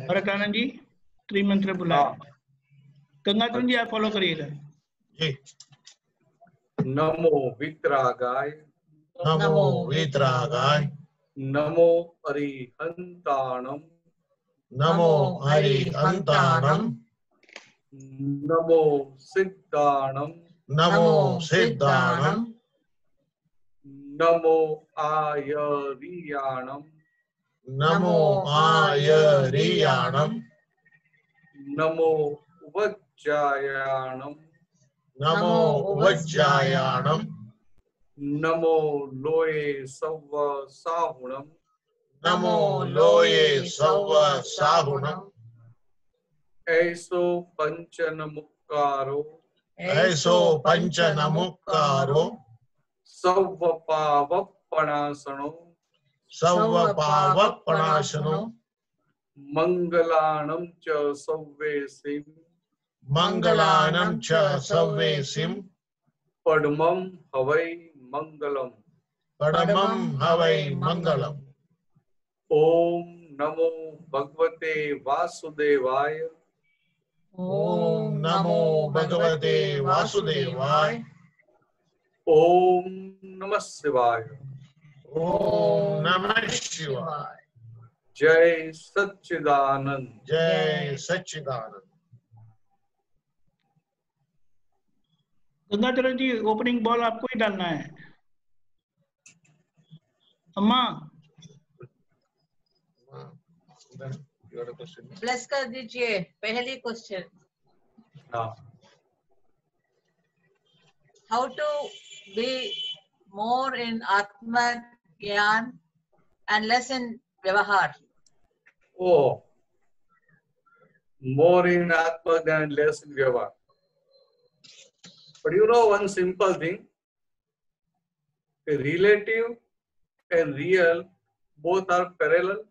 भरतानंद जी त्रिमंत्र बुलाए। गंगाधर जी आप फॉलो करिएगा जी। नमो वितरागाय, नमो वीतरागाय, नमो अरिहंताणम, नमो हरिहंताणम, नमो सिद्धाणम, नमो सिद्धाणम, नमो आयरियाणम, नमो आयरियाणम, नमो वज्जायाणम, नमो वज्जायाणम, नमो लोये सव्व साहुणम, नमो लोये सव्व साहुणम, ऐसो पंचन मुक्कारो, ऐसो पंचनमुक्कारो, सव्व पावपणासनो, सव्व पावपणाशनो, मंगलाणं च सव्वेसिं, मंगलानं च सव्वेसिं, पद्मं हवै मंगलम्। परमं हवै मंगलम्। ओम नमो भगवते वासुदेवाय, ओम नमो भगवते वासुदेवाय, ओम नमः शिवाय, ओम नमः शिवाय। जय सच्चिदानंद। जय सच्चिदानंद। गंगाधर जी ओपनिंग बॉल आपको ही डालना है। अम्मा ब्लेस कर दीजिए पहली question. How to be more in atma gyan and less in व्यवहार? Oh, more in Atma than less in Vyavahar. But you know one simple thing, relative and real both are parallel.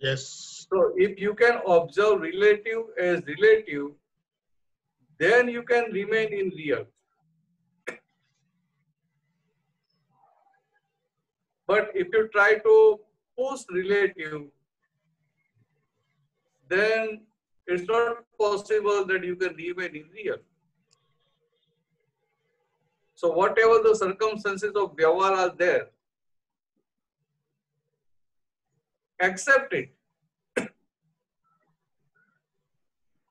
Yes. So if you can observe relative as relative, then you can remain in real. But if you try to push relative, then it's not possible that you can remain in real. So whatever the circumstances of Vyavahar are there, accept it.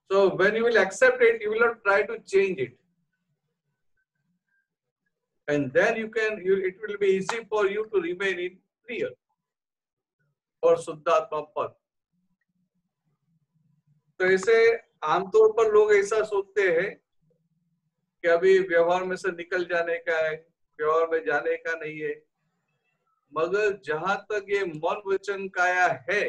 So when you will accept it, you will not try to change it. And then it will be easy for you to remain in real or Suddhatma Pad. तो ऐसे आमतौर पर लोग ऐसा सोचते हैं कि अभी व्यवहार में से निकल जाने का है, व्यवहार में जाने का नहीं है। मगर जहां तक ये मन वचन काया है,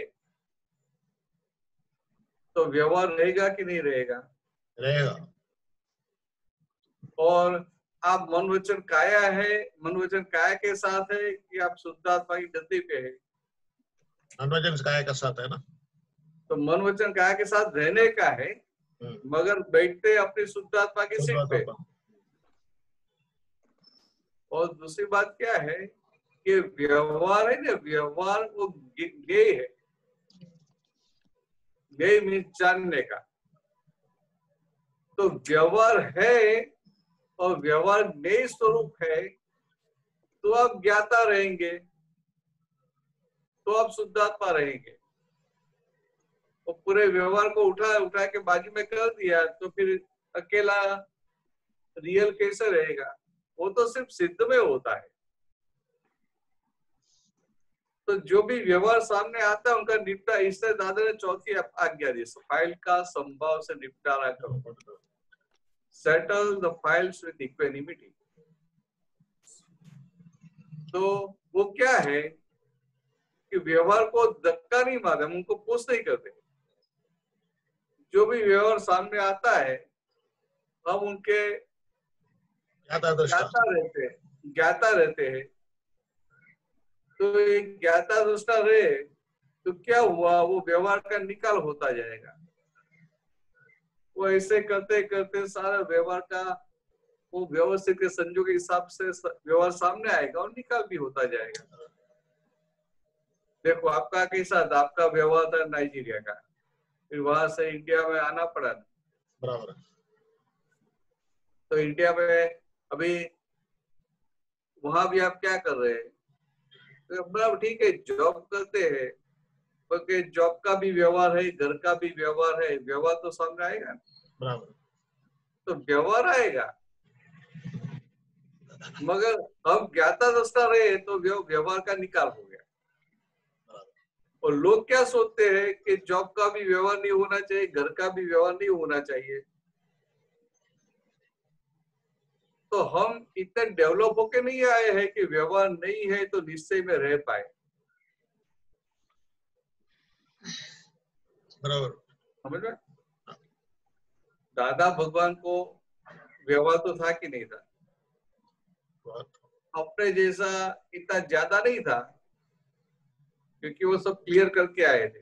तो व्यवहार रहेगा कि नहीं रहेगा? रहेगा। और आप मन वचन काया है, मन वचन काया के साथ है कि आप शुद्धात्मा की गति पे है? मन वचन काया के साथ है ना। तो मन वचन काया के साथ रहने का है, मगर बैठते अपनी शुद्धात्मा की सीट पे। और दूसरी बात क्या है कि व्यवहार है ना, व्यवहार वो ज्ञेय है। ज्ञेय मीन्स जानने का। तो व्यवहार है और व्यवहार ज्ञेय स्वरूप है, तो आप ज्ञाता रहेंगे, तो आप शुद्धात्मा रहेंगे। और पूरे व्यवहार को उठा के बाजू में कर दिया, तो फिर अकेला रियल कैसे रहेगा? वो तो सिर्फ सिद्ध में होता है। तो जो भी व्यवहार सामने आता है उनका निपटा, इससे दादा ने चौथी आज्ञा दी, फाइल का संभाव से निपटारा करो। Settle the files with equanimity. तो वो क्या है कि व्यवहार को धक्का नहीं मारते, हम उनको पुश नहीं करते। जो भी व्यवहार सामने आता है हम उनके ज्ञाता रहते हैं। तो एक ज्ञाता दृष्टा रहे तो क्या हुआ, वो व्यवहार का निकाल होता जाएगा। वो ऐसे करते करते सारा व्यवहार का वो व्यवस्थित के संजोग के हिसाब से व्यवहार सामने आएगा और निकाल भी होता जाएगा। देखो आपका कैसा था, आपका व्यवहार था नाइजीरिया का, फिर वहां से इंडिया में आना पड़ा ना। बराबर है। तो इंडिया में अभी वहां भी आप क्या कर रहे हैं? तो मतलब ठीक है, जॉब करते हैं, क्योंकि जॉब का भी व्यवहार है, घर का भी व्यवहार है, व्यवहार तो सामने आएगा। बराबर। तो व्यवहार आएगा, मगर हम ज्ञाता दृष्टा रहे तो व्यवहार का निकाल हो गया। और लोग क्या सोचते हैं कि जॉब का भी व्यवहार नहीं होना चाहिए, घर का भी व्यवहार नहीं होना चाहिए। तो हम इतने डेवलप होके नहीं आए हैं कि व्यवहार नहीं है तो निश्चय में रह पाए। बराबर। समझ में? दादा भगवान को व्यवहार तो था कि नहीं था? बहुत। अपने जैसा इतना ज्यादा नहीं था, क्योंकि वो सब क्लियर करके आए थे।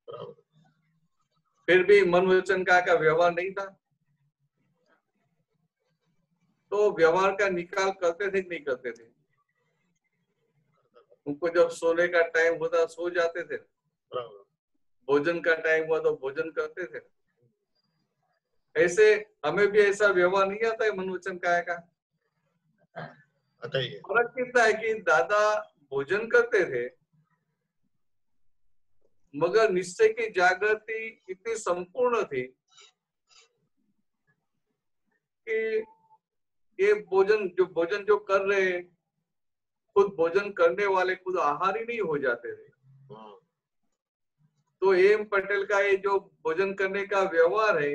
बराबर। फिर भी मन वचन का व्यवहार नहीं था। तो व्यवहार का निकाल करते थे कि नहीं करते थे? उनको जब सोने का टाइम होता सो जाते थे, बराबर। भोजन का टाइम हुआ तो भोजन करते थे। ऐसे हमें भी ऐसा व्यवहार नहीं आता है मन वचन काया का। आता ही है। फर्क कितना है कि दादा भोजन करते थे, मगर निश्चय की जागृति इतनी संपूर्ण थी कि ये भोजन जो कर रहे हैं, खुद भोजन करने वाले खुद आहारी नहीं हो जाते थे। हाँ। तो एम पटेल का ये जो भोजन करने का व्यवहार है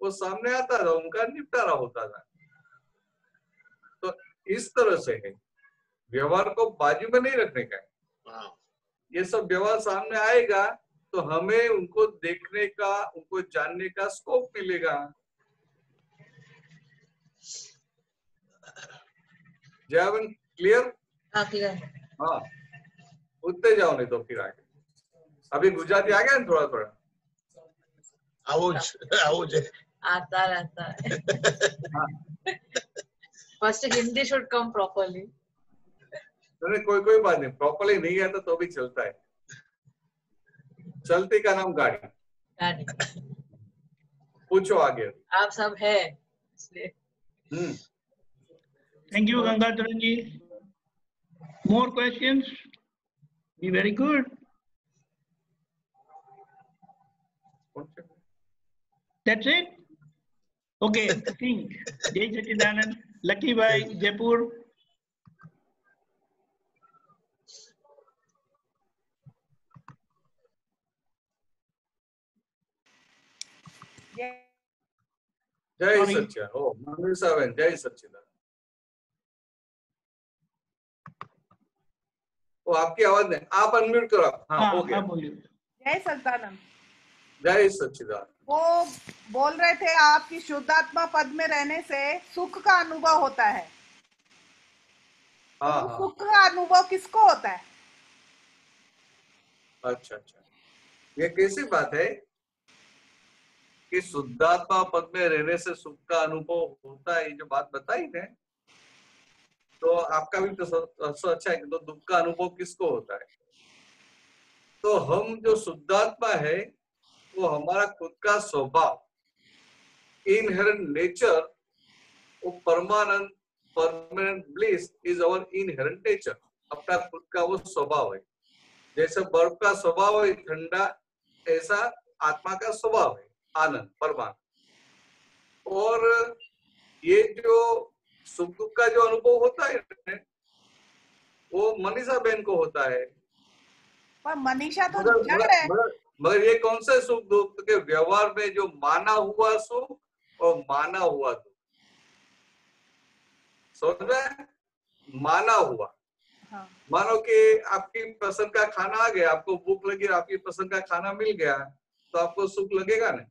वो सामने आता था, उनका निपटारा होता था। तो इस तरह से है, व्यवहार को बाजू में नहीं रखने का है। हाँ। ये सब व्यवहार सामने आएगा तो हमें उनको देखने का, उनको जानने का स्कोप मिलेगा। जयवन क्लियर? हाँ क्लियर। हाँ, उठते जाओ नहीं तो फिर आगे। अभी गुजराती आ गया ना थोड़ा थोड़ा? आउज है। आता रहता है। हाँ, first Hindi should come properly. कोई बात नहीं, प्रॉपरली नहीं आता तो भी चलता है। चलती का नाम गाड़ी। पूछो आगे। आप सब है इसलिए। Thank you, Gangadharan ji. More questions? Be very good. That's it? Okay, think. Jai Sachidanand, Lucky Bhai, Jaipur. जय Sorry. सच्चिदानंद। ओ मनीषा बहन, जय सच्चिदानंद। वो आपकी आवाज नहीं, आप अनम्यूट करो। हाँ, हो गया। हाँ बोलिए। जय सच्चिदानंद। जय सच्चिदानंद। वो बोल रहे थे आपकी शुद्धात्मा पद में रहने से सुख का अनुभव होता है। हाँ तो हाँ, सुख का अनुभव किसको होता है? अच्छा अच्छा, ये कैसी बात है कि शुद्धात्मा पद में रहने से सुख का अनुभव होता है? ये जो बात बताई है तो आपका भी तो सबसे अच्छा है कि तो दुख का अनुभव किसको होता है? तो हम जो शुद्धात्मा है वो हमारा खुद का स्वभाव, इनहेरेंट नेचर, वो permanent bliss is our inherent nature. अपना खुद का वो स्वभाव है। जैसे बर्फ का स्वभाव है ठंडा, ऐसा आत्मा का स्वभाव है आनंद, परमानंद। और ये जो सुख दुख का जो अनुभव होता है वो मनीषा बहन को होता है। पर मनीषा तो जड़ है। मगर ये कौन सा सुख दुख के व्यवहार में जो माना हुआ सुख और माना हुआ दुख, समझ में? माना हुआ, हाँ। मानो कि आपकी पसंद का खाना आ गया, आपको भूख लगी, आपकी पसंद का खाना मिल गया, तो आपको सुख लगेगा नहीं?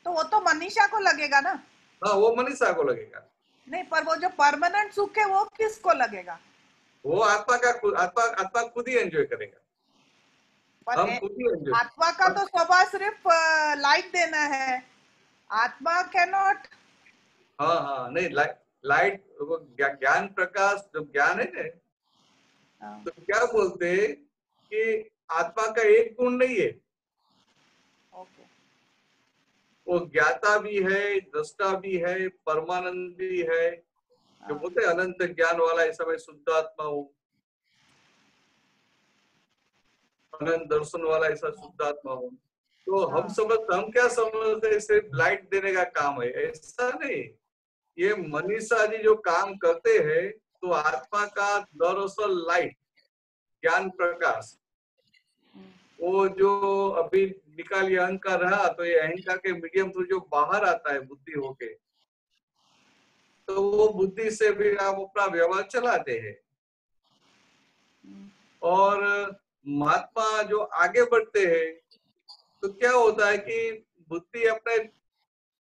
तो वो तो मनीषा को लगेगा ना। हाँ, वो मनीषा को लगेगा। नहीं, पर वो जो परमानेंट सुख है वो किसको लगेगा? वो आत्मा खुद ही एंजॉय करेगा। पर हम खुद ही एंजॉय। आत्मा का तो स्वभाव सिर्फ लाइट देना है। आत्मा कैन नॉट। हाँ हाँ, नहीं, लाइट ज्ञान प्रकाश जो ज्ञान है ना, तो क्या बोलते हैं कि आत्मा का एक गुण नहीं है, ओके। वो ज्ञाता भी है, दृष्टा भी है, परमानंद भी है, जो हाँ, बोलते हैं अनंत ज्ञान वाला, ऐसा मैं शुद्ध आत्मा हूँ, अनंत दर्शन वाला ऐसा शुद्ध आत्मा हूँ। तो हम क्या समझते हैं सिर्फ लाइट देने का काम है, ऐसा नहीं। ये मनीषा जी जो काम करते हैं, तो आत्मा का दरअसल लाइट, ज्ञान प्रकाश, वो जो अभी निकाल ये अहंकार रहा, तो ये अहंकार के मीडियम थ्रू जो बाहर आता है बुद्धि होके, तो वो बुद्धि से भी आप अपना व्यवहार चलाते हैं। और महात्मा जो आगे बढ़ते हैं, तो क्या होता है कि बुद्धि अपने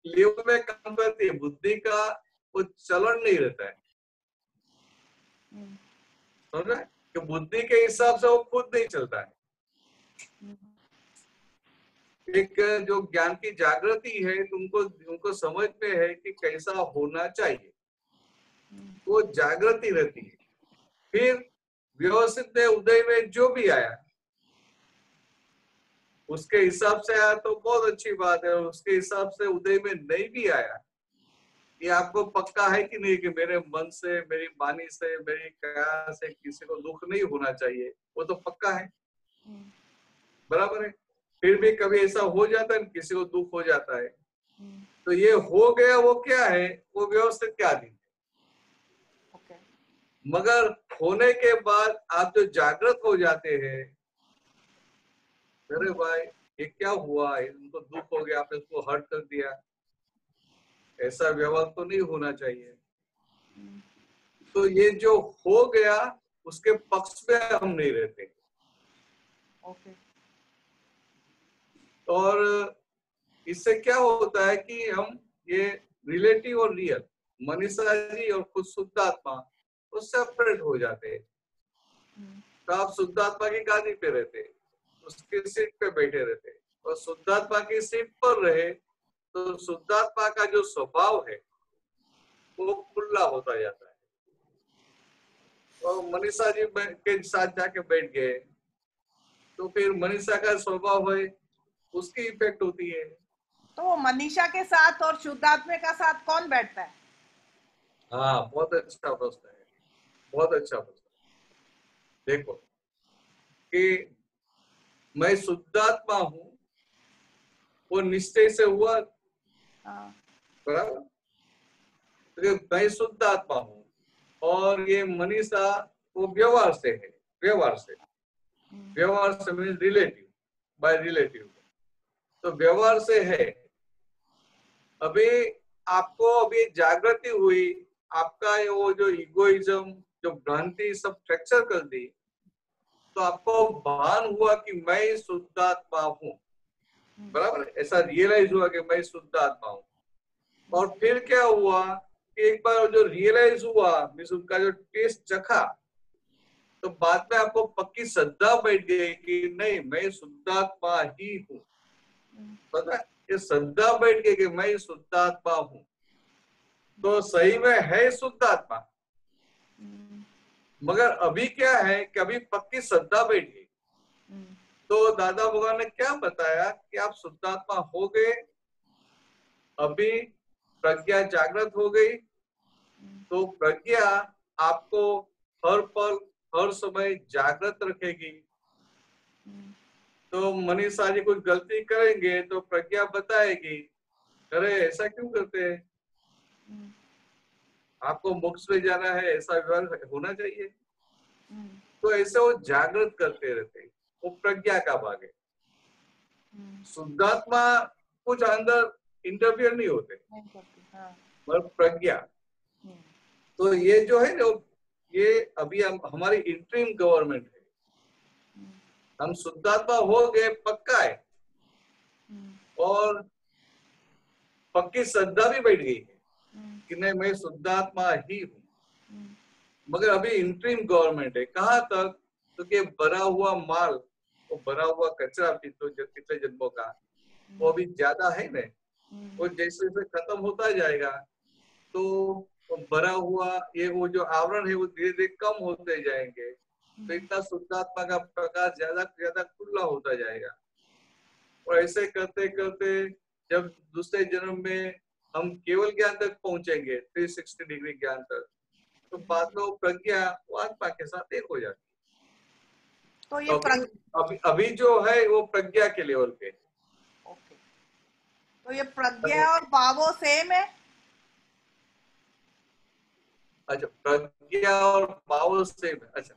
लेवल में काम करती है, बुद्धि का वो चलन नहीं रहता है, समझ रहे हैं? कि बुद्धि के हिसाब से वो खुद नहीं चलता है। एक जो ज्ञान की जागृति है, तुमको समझ में है कि कैसा होना चाहिए, वो जागृति रहती है। फिर व्यवस्थित में उदय में जो भी आया उसके हिसाब से आया तो बहुत अच्छी बात है, उसके हिसाब से उदय में नहीं भी आया, ये आपको पक्का है कि नहीं कि मेरे मन से, मेरी वाणी से, मेरी काया से किसी को दुख नहीं होना चाहिए, वो तो पक्का है, बराबर है। फिर भी कभी ऐसा हो जाता है, किसी को दुख हो जाता है, तो ये हो गया, वो क्या है, वो व्यवस्थित के अधीन है। मगर होने के बाद आप जो जागृत हो जाते हैं, अरे भाई ये क्या हुआ, इनको दुख हो गया, आपने उसको हर्ट कर दिया, ऐसा व्यवहार तो नहीं होना चाहिए। तो ये जो हो गया उसके पक्ष में हम नहीं रहते। और इससे क्या होता है कि हम ये रिलेटिव और रियल, मनीषा जी और खुद शुद्ध आत्मा, वो सेपरेट हो जाते हैं। तो आप शुद्ध आत्मा की गादी पे रहते, उसके सीट पे बैठे रहते, और शुद्ध आत्मा की सीट पर रहे तो शुद्ध आत्मा का जो स्वभाव है वो खुला होता जाता है। और मनीषा जी के साथ जाके बैठ गए तो फिर मनीषा का स्वभाव है, उसकी इफेक्ट होती है। तो मनीषा के साथ और शुद्धात्मा का साथ कौन बैठता है? हाँ, बहुत अच्छा प्रश्न है, बहुत अच्छा प्रश्न। देखो कि मैं शुद्धात्मा हूँ, वो निश्चय से हुआ, बराबर, तो मैं शुद्ध आत्मा हूँ, और ये मनीषा वो व्यवहार से है, व्यवहार से मीन्स रिलेटिव, बाय रिलेटिव, तो व्यवहार से है। अभी आपको अभी जागृति हुई, आपका वो जो इगोइज्म, जो भ्रांति सब फ्रैक्चर कर दी, तो आपको भान हुआ कि मैं शुद्ध आत्मा हूँ, बराबर, ऐसा रियलाइज हुआ कि मैं शुद्ध आत्मा हूँ। और फिर क्या हुआ कि एक बार जो रियलाइज हुआ, मीन्स उनका जो टेस्ट चखा, तो बाद में आपको पक्की श्रद्धा बैठ गई कि नहीं, मैं शुद्धात्मा ही हूँ, पता है, ये श्रद्धा बैठ गई कि मैं शुद्धात्मा हूँ, तो सही में है शुद्धात्मा। मगर अभी क्या है कि अभी पक्की श्रद्धा बैठ गई, तो दादा भगवान ने क्या बताया कि आप शुद्धात्मा हो गए, अभी प्रज्ञा जागृत हो गई, तो प्रज्ञा आपको हर पल हर समय जागृत रखेगी। तो मनीषा जी कुछ गलती करेंगे तो प्रज्ञा बताएगी, अरे ऐसा क्यों करते हैं, आपको मोक्ष में जाना है, ऐसा व्यवहार होना चाहिए। तो ऐसे वो जागृत करते रहते, वो प्रज्ञा का भाग है। शुद्धात्मा कुछ अंदर इंटरफियर नहीं होते, पर प्रज्ञा, तो ये जो है ना, ये अभी हमारी इंटरिम गवर्नमेंट है, हम शुद्धात्मा हो गए, पक्का है, और पक्की श्रद्धा भी बैठ गई है कि नहीं, मैं शुद्धात्मा ही हूँ। मगर अभी इंटरिम गवर्नमेंट है, कहाँ तक, तो कि भरा हुआ माल, वो भरा हुआ कचरा पिछले जन्मों का, वो अभी ज्यादा है ना, वो जैसे जैसे खत्म होता जाएगा, तो भरा हुआ ये वो जो आवरण है वो धीरे धीरे कम होते जाएंगे, तो इतना शुद्धात्मा का प्रकाश ज्यादा से ज्यादा खुला होता जाएगा। और ऐसे करते करते जब दूसरे जन्म में हम केवल ज्ञान तक पहुंचेंगे, 360 डिग्री ज्ञान तक, तो बाद में वो प्रज्ञा वो आत्मा के साथ एक हो जाती तो है। ये अभी जो है वो प्रज्ञा के लेवल पे। ओके, तो ये प्रज्ञा और भावो सेम है? अच्छा, प्रज्ञा और भाव सेम है। अच्छा,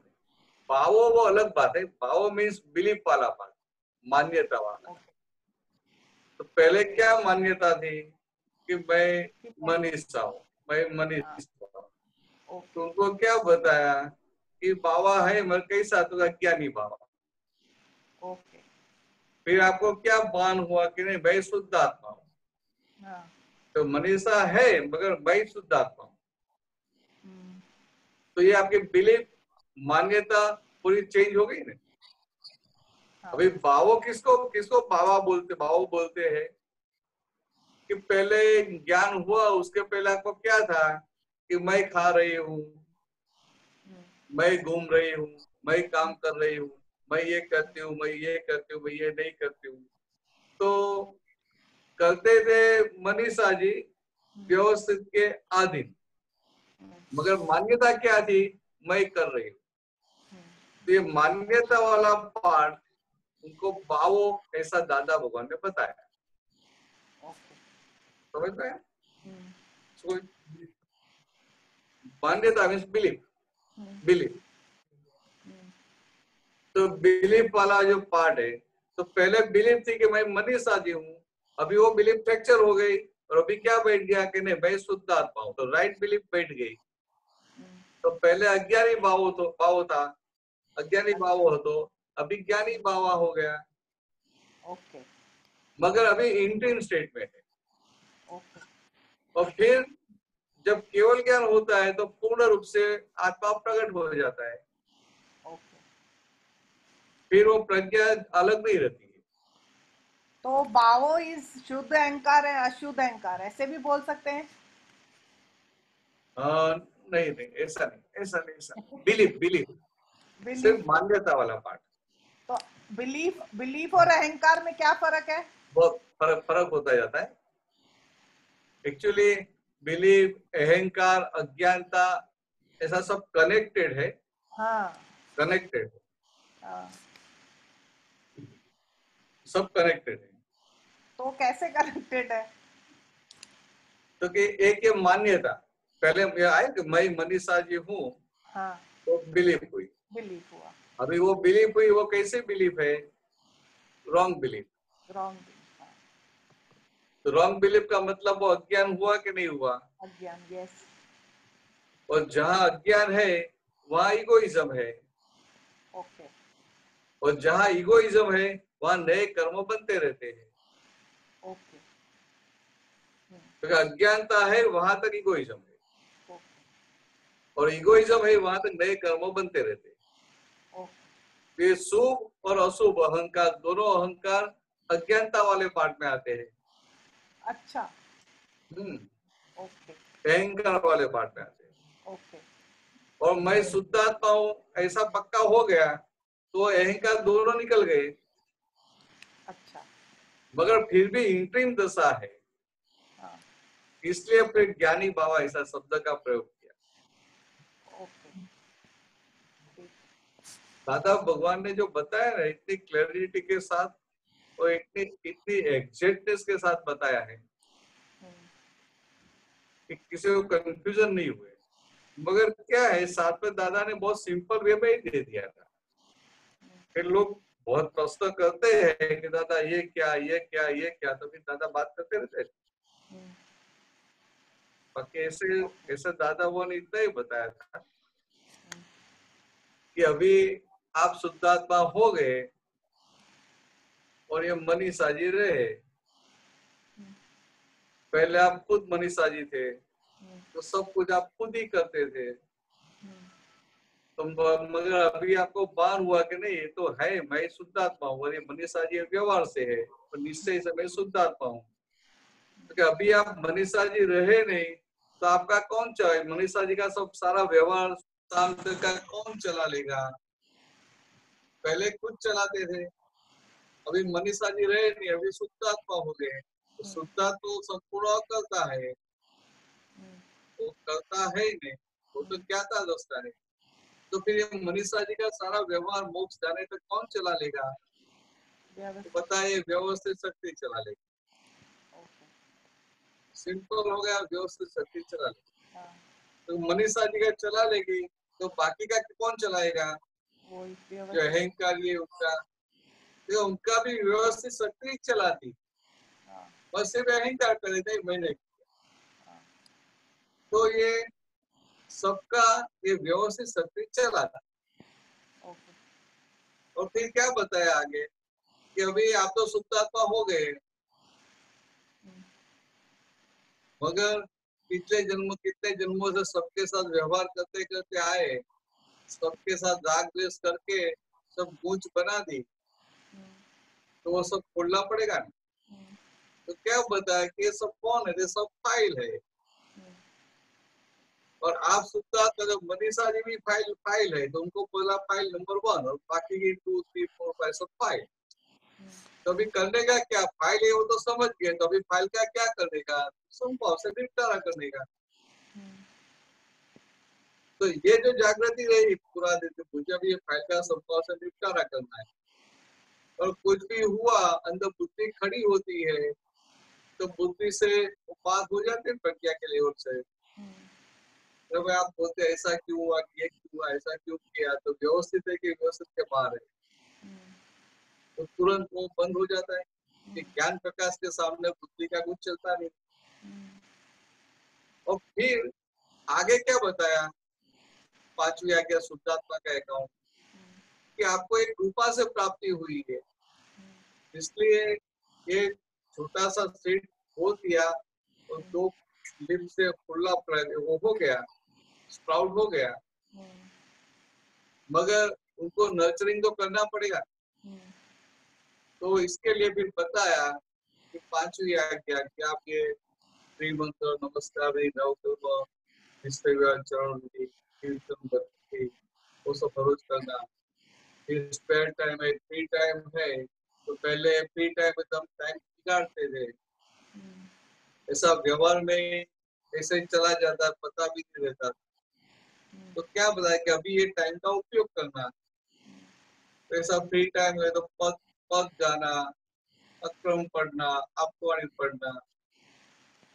भावो वो अलग बात है। भावो मीन्स बिलीफ वाला बात, मान्यता वाला। तो पहले क्या मान्यता थी कि मैं मनीषा हूँ, मैं मनीषा हूँ। तो उनको क्या बताया कि बाबा है मगर कैसा, तो ज्ञानी बाबा। ओके, फिर आपको क्या भान हुआ कि नहीं मैं शुद्ध आत्मा हूँ। हाँ, तो मनीषा है मगर मैं शुद्ध आत्मा हूँ। तो ये आपकी बिलीफ, मान्यता पूरी चेंज हो गई ना। हाँ, अभी बाबो किसको किसको बाबा बोलते हैं कि पहले ज्ञान हुआ, उसके पहले आपको क्या था कि मैं खा रही हूँ, मैं घूम रही हूँ, मैं काम कर रही हूँ, मैं ये करती हूँ, मैं ये करती हूँ, मैं ये नहीं करती हूँ। तो करते थे मनीषा जी व्यवस्थित के अधीन, मगर मान्यता क्या थी, मैं कर रही हूँ। तो ये मान्यता वाला पार्ट उनको भावो ऐसा दादा भगवान ने बताया। समझ में? मान्यता मीन्स बिलीफ। तो बिलीफ वाला जो पार्ट है, तो पहले बिलीफ थी कि मैं मनीषा जी हूँ, अभी वो बिलीफ फ्रैक्चर हो गई और अभी क्या बैठ गया कि नहीं मैं शुद्ध आत्मा हूँ। तो राइट बिलीफ बैठ गई। तो पहले अज्ञानी भाव था, अज्ञानी भाव हो, तो अभी ज्ञानी भावा हो गया। ओके, मगर अभी इंट्रीम स्टेट में है। ओके, और फिर जब केवल ज्ञान होता है तो पूर्ण रूप से आत्मा प्रकट हो जाता है। ओके। फिर वो प्रज्ञा अलग नहीं रहती है। तो भावो इज शुद्ध अहंकार है, अशुद्ध अहंकार, ऐसे भी बोल सकते हैं? नहीं, ऐसा बिलीफ सिर्फ मान्यता वाला पार्ट। तो बिलीफ और अहंकार में क्या फर्क है? बहुत फर्क होता जाता है। एक्चुअली बिलीफ, अहंकार, अज्ञानता ऐसा सब कनेक्टेड है। हाँ, कनेक्टेड हाँ। सब कनेक्टेड है। तो कैसे कनेक्टेड है? तो कि एक ये मान्यता, पहले ये आए कि मैं मनीषा जी हूँ, हाँ, तो बिलीफ हुई। बिलीफ हुआ। अभी वो बिलीफ हुई, वो कैसे बिलीफ है? Wrong belief. तो रॉन्ग बिलीफ का मतलब वो अज्ञान हुआ कि नहीं हुआ? अज्ञान, यस। और जहाँ अज्ञान है वहाँ इगोइज्म है। ओके, और जहाँ इगोइज्म है वहाँ नए कर्म बनते रहते हैं। ओके, क्योंकि अज्ञानता है वहां तक इगोइज्म है, ओके, और इगोइज्म है वहां तक नए कर्म बनते रहते हैं। ओके। ये शुभ और अशुभ अहंकार, दोनों अहंकार अज्ञानता वाले पार्ट में आते हैं। अच्छा, ओके, अहंकार वाले पार्ट में आते हैं। ओके। और मैं शुद्धात्मा हूँ ऐसा पक्का हो गया तो अहंकार दोनों निकल गए। अच्छा, मगर फिर भी इंट्रीम दशा है, हाँ, इसलिए फिर ज्ञानी बाबा ऐसा शब्द का प्रयोग किया। ओके। दादा भगवान ने जो बताया ना इतनी क्लैरिटी के साथ और इतनी एग्जैक्टनेस के साथ बताया है कि किसी को कंफ्यूजन नहीं हुए। मगर क्या है, साथ में दादा ने बहुत सिंपल वे में ही दे दिया था। फिर लोग बहुत प्रश्न करते हैं कि दादा ये क्या, ये क्या, ये क्या, तो फिर दादा बात करते रहते। बाकी ऐसे दादा वो ने इतना ही बताया था कि अभी आप शुद्धात्मा हो गए और ये मनीषा जी रहे। पहले आप खुद मनीषा जी थे, तो सब कुछ आप खुद ही करते थे। तो मगर अभी आपको बान हुआ कि नहीं, ये तो है मैं शुद्धात्मा हूँ और ये मनीषा जी व्यवहार से है, और निश्चय से मैं शुद्धात्मा हूँ। क्योंकि अभी आप मनीषा जी रहे नहीं तो आपका कौन चलाए? मनीषा जी का सब सारा व्यवहार का कौन चला लेगा? पहले कुछ चलाते थे, अभी मनीषा जी रहे नहीं, अभी शुद्धात्मा हो गए। तो शुद्धात्मा तो संपूर्ण करता है, वो करता है ही नहीं, वो तो ज्ञाता दस्ता है। तो फिर ये मनीषा जी का सारा व्यवहार मोक्ष जाने तक कौन चला लेगा? तो बताइए, व्यवस्थित शक्ति चला लेगी। सिंपल हो गया, व्यवस्थित शक्ति चला लेगी। तो मनीषा जी का चला लेगी, तो बाकी का कौन चलाएगा? जो अहंकार ये उनका, तो उनका भी व्यवस्थित शक्ति चलाती, बस सिर्फ अहंकार करे थे मैंने। तो ये सबका ये व्यवस्थित शक्ति चला था। और फिर क्या बताया आगे कि अभी आप तो शुद्धात्मा हो गए, मगर पिछले जन्म कितने जन्मों से सबके साथ व्यवहार करते करते आए, सबके साथ राग द्वेष करके सब गूंज बना दी, तो वो सब खोलना पड़ेगा ना। तो क्या बताया कि ये सब कौन है? ये सब फाइल है। और आप शुद्धात्मा, जब मनीषा जी भी फाइल है, तो उनको बोला फाइल नंबर 1 और बाकी की 2, 3, 4, 5 सब फाइल। तो अभी करने का क्या? फाइल है वो तो समझ गए, तो अभी फाइल का क्या करने का? संभव से निपटारा करने का। तो ये जो जागृति रही पूरा दिन, मुझे अभी ये फाइल का संभव से निपटारा करना है। और कुछ भी हुआ, अंदर बुद्धि खड़ी होती है, तो बुद्धि से बात हो जाती है प्रज्ञा के लेवल से। जब आप बोलते ऐसा क्यों हुआ, ये क्यों हुआ, ऐसा क्यों किया, तो व्यवस्थित है कि व्यवस्थित के बाहर है, तो तुरंत वो बंद हो जाता है कि ज्ञान प्रकाश के सामने बुद्धि का कुछ चलता नहीं। और फिर आगे क्या बताया? 5वीं आज्ञा शुद्धात्मा का अकाउंट, कि आपको एक कृपा से प्राप्ति हुई है, इसलिए ये छोटा सा सीड हो दिया और 2 लिप से खुला वो हो गया, स्प्राउट हो गया, मगर उनको नर्चरिंग तो करना पड़ेगा। तो इसके लिए फिर बताया कि 5वीं आज्ञा कि आप ये श्रीमंत्र नमस्कार नवकर्म चरण कीर्तन भक्ति वो सब रोज करना। फिर स्पेयर टाइम है, फ्री टाइम है, तो पहले फ्री टाइम एकदम टाइम बिगाड़ते थे, ऐसा व्यवहार में ऐसे ही चला जाता, पता भी नहीं रहता। तो क्या बताया कि अभी ये टाइम का उपयोग करना। तो ऐसा फ्री टाइम है तो पद पद जाना, अक्रम पढ़ना, अपवाणी पढ़ना,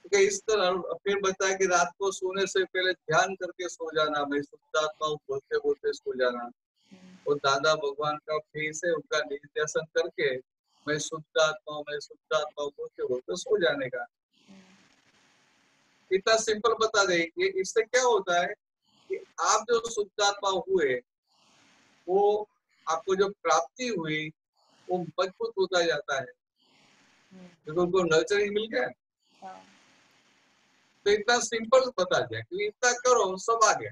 तो इस तरह। फिर बताया कि रात को सोने से पहले ध्यान करके सो जाना, मैं शुद्धात्मा बोलते बोलते सो जाना। और दादा भगवान का फेस है, उनका निर्देशन करके मैं शुद्धात्मा बोलते बोलते सो जाने का। इतना सिंपल बता देंगे। इससे क्या होता है कि आप जो शुद्धात्मा हुए, वो आपको जो प्राप्ति हुई वो मजबूत होता जाता है, क्योंकि उनको नर्चरिंग मिल गया। तो इतना सिंपल बता दिया कि इतना करो सब आ गया।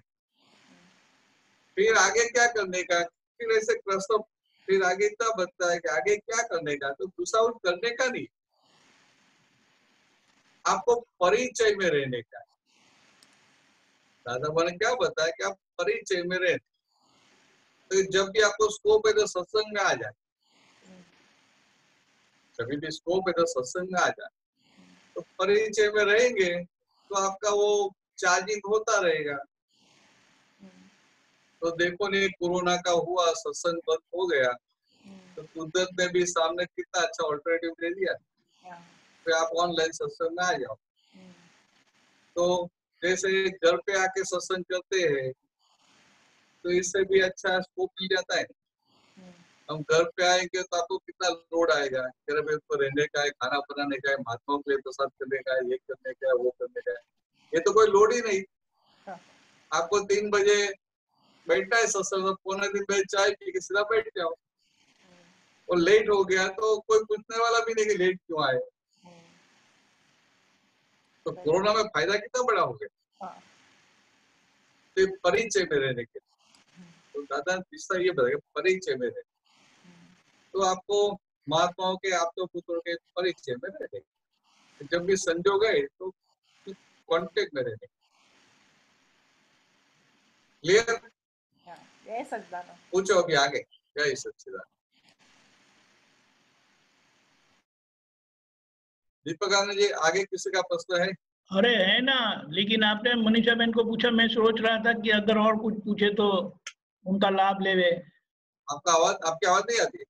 फिर आगे क्या करने का? फिर ऐसे प्रश्न, फिर आगे इतना बताता है कि आगे क्या करने का। तो दूसरा करने का नहीं, आपको परिचय में रहने का। दादा ने क्या बताया कि आप परिचय में रहे, तो जब भी आपको स्कोप है तो सत्संग में आ जाए, जब भी स्कोप है तो सत्संग में आ जाए। तो परिचय में रहेंगे तो आपका वो चार्जिंग होता रहेगा। तो देखो नहीं, कोरोना का हुआ, सत्संग बंद हो गया, तो कुदरत ने भी सामने कितना अच्छा ऑल्टरनेटिव दे दिया, फिर आप ऑनलाइन सत्संग में आ जाओ। तो जैसे घर पे आके सत्संग करते हैं, तो इससे भी अच्छा स्कोप मिल जाता है। हम घर पे आएंगे तो आपको कितना लोड आएगा, घर पे तो रहने का है, खाना बनाने का है, महात्माओं के लिए प्रसाद करने का है, ये करने का है, वो करने का है। ये तो कोई लोड ही नहीं। आपको 3 बजे बैठना है सत्संग, 2:45 चाय पी के सीधा बैठ जाओ। और लेट हो गया तो कोई पूछने वाला भी नहीं कि लेट क्यों आए। तो कोरोना में फायदा कितना बड़ा हो गया। तो परिचय में रहने के, तो दादा तीसरा ये बताया परिचय में रहे, तो आपको महात्माओं के, आप तो पुत्रों के परिचय में रहे। जब भी संजोग है तो कांटेक्ट में रहने। क्लियर? पूछो अभी आगे। जय सच्चिदानंद। दीपक आनंद जी, आगे किसी का प्रश्न है? अरे है ना, लेकिन आपने मनीषा बहन को पूछा, मैं सोच रहा था कि अगर और कुछ पूछे तो उनका लाभ लेवे। आपकी आवाज नहीं आती है?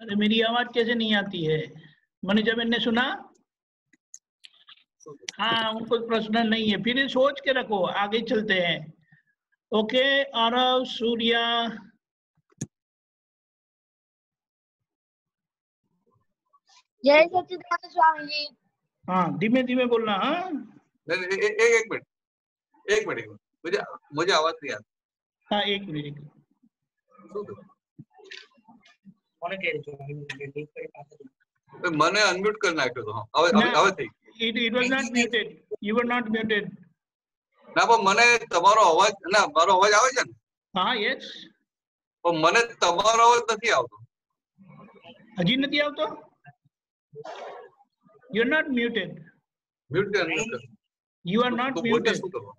अरे मेरी आवाज कैसे नहीं आती है? मनीषा बहन ने सुना? हाँ, उनको प्रश्न नहीं है, फिर सोच के रखो, आगे चलते हैं। ओके, आरव, सूर्या। जय सच्चिदानंद स्वामी जी। हाँ, धीमे धीमे बोलना। हाँ नहीं, एक मिनट, मुझे आवाज नहीं आती। हाँ, एक मिनट। मैंने अनम्यूट करना है तो હવે થઈ It was not muted. You were not muted. ના પણ મને તમારો અવાજ મારો અવાજ આવે છે ને? हाँ, yes. પણ મને તમારો અવાજ નથી આવતો. હજી નથી આવતો? You're not muted. મ્યુટ કર. You are not તો બોલતે muted. શું કરવું?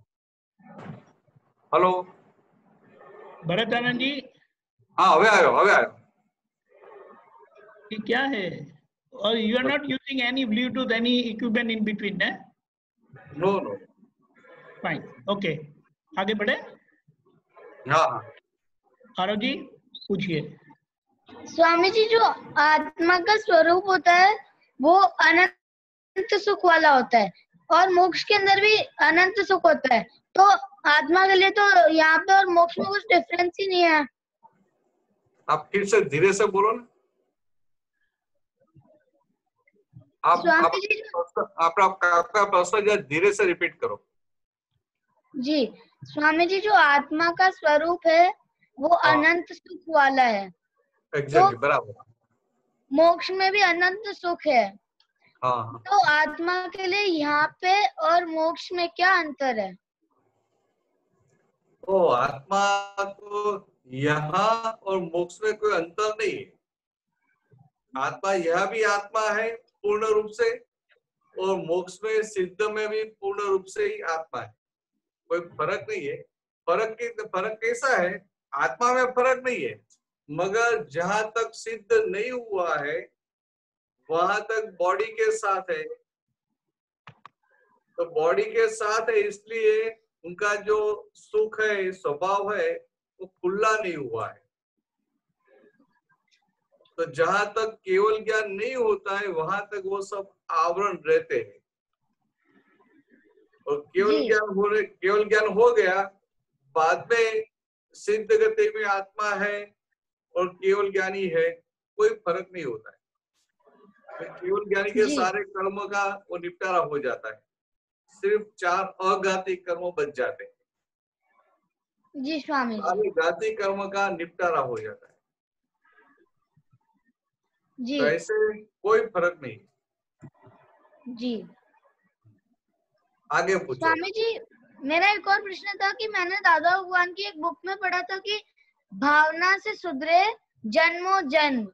હેલો. भरत आनंद जी, હા, હવે આવ્યો. ये क्या है? और you are not using any Bluetooth, any equipment in between, है? नो. Fine. Okay. आगे बढ़े? हाँ. आरव जी, पूछिए। स्वामी जी, जो आत्मा का स्वरूप होता है वो अनंत सुख वाला होता है और मोक्ष के अंदर भी अनंत सुख होता है, तो आत्मा के लिए तो यहाँ पे और मोक्ष में कुछ डिफरेंस ही नहीं है। आप फिर से धीरे से बोलो ना। आपका प्रश्न जरा धीरे से रिपीट करो। जी स्वामी जी, जो आत्मा का स्वरूप है वो अनंत सुख वाला है। एग्जैक्टली, बराबर। मोक्ष में भी अनंत सुख है। हाँ। तो आत्मा के लिए यहाँ पे और मोक्ष में क्या अंतर है? तो आत्मा को यहाँ और मोक्ष में कोई अंतर नहीं है। आत्मा यह भी आत्मा है पूर्ण रूप से, और मोक्ष में सिद्ध में भी पूर्ण रूप से ही आत्मा है। कोई फर्क नहीं है। फर्क कैसा है? आत्मा में फर्क नहीं है, मगर जहां तक सिद्ध नहीं हुआ है वहां तक बॉडी के साथ है। तो बॉडी के साथ है, इसलिए उनका जो सुख है, स्वभाव है, वो खुला नहीं हुआ है। तो जहां तक केवल ज्ञान नहीं होता है वहां तक वो सब आवरण रहते हैं। और केवल ज्ञान हो गया, बाद में सिद्ध गति में आत्मा है और केवल ज्ञानी है, कोई फर्क नहीं होता है। केवल ज्ञानी के सारे कर्म का वो निपटारा हो जाता है, सिर्फ 4 अघाती कर्म बच जाते हैं। जी स्वामी सारे घाती कर्म का निपटारा हो जाता है। जी। तो ऐसे कोई फर्क नहीं। जी आगे पूछो। स्वामी जी, मेरा एक और प्रश्न था कि मैंने दादा भगवान की एक बुक में पढ़ा था कि भावना से सुधरे जन्मों जन्म।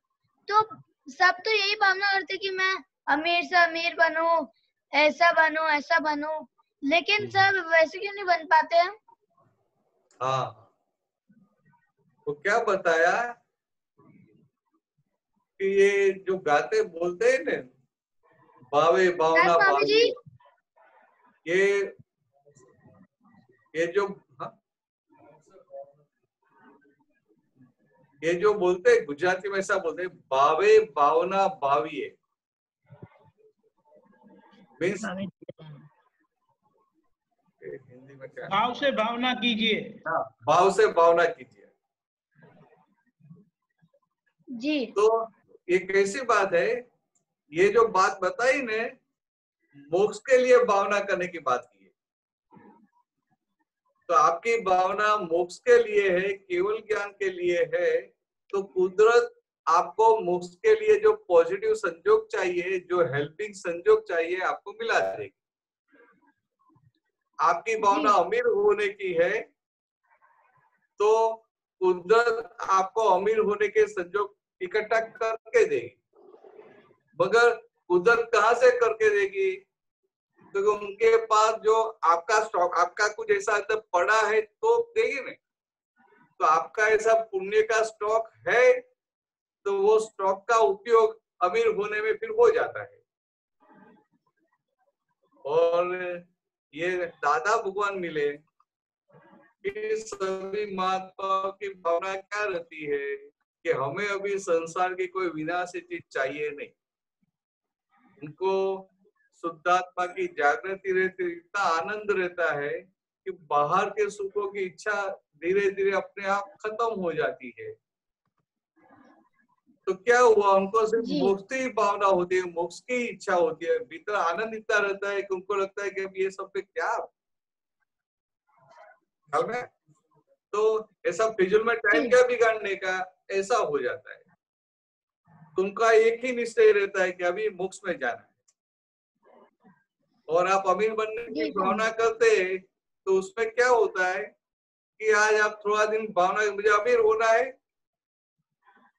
तो सब तो यही भावना करते कि मैं अमीर से अमीर बनूं, ऐसा बनूं, लेकिन सब वैसे क्यों नहीं बन पाते हैं? हाँ, तो क्या बताया कि ये जो गाते बोलते हैं ना, भावे भावना भावी, ये जो ये जो बोलते हैं गुजराती में ऐसा बोलते हैं, भावे भावना भावी है। मीन्स हिंदी में क्या? भाव से भावना कीजिए। हाँ, भाव से भावना कीजिए। जी। तो ये कैसी बात है? ये जो बात बताई ने, मोक्ष के लिए भावना करने की बात की है। तो आपकी भावना मोक्ष के लिए है, केवल ज्ञान के लिए है, तो कुदरत आपको मोक्ष के लिए जो पॉजिटिव संजोग चाहिए, जो हेल्पिंग संजोग चाहिए, आपको मिला देगी। आपकी भावना अमीर होने की है, तो कुदरत आपको अमीर होने के संजोग इकट्ठा करके देगी। मगर कुदरत कहाँ से करके देगी? तो उनके पास जो आपका स्टॉक, आपका कुछ ऐसा पड़ा है तो देगी नहीं। तो आपका ऐसा पुण्य का स्टॉक है तो वो स्टॉक का उपयोग अमीर होने में फिर हो जाता है। और ये दादा भगवान मिले कि सभी महात्माओं की भावना क्या रहती है कि हमें अभी संसार की कोई विनाशी चीज चाहिए नहीं। उनको शुद्धात्मा की जागृति रहती, इतना आनंद रहता है कि बाहर के सुखों की इच्छा धीरे धीरे अपने आप खत्म हो जाती है। तो क्या हुआ, उनको सिर्फ जी। मोक्ष की भावना होती है, मोक्ष की इच्छा होती है। भीतर आनंद इतना रहता है कि उनको लगता है कि अब ये सब पे क्या ख्याल में, तो ऐसा फिजूल में टाइम क्या बिगाड़ने का, ऐसा हो जाता है। उनका एक ही निश्चय रहता है कि अभी मोक्ष में जाना है। और आप अमीर बनने की भावना करते तो उसमें क्या होता है कि आज आप थोड़ा दिन भावना मुझे अमीर होना है,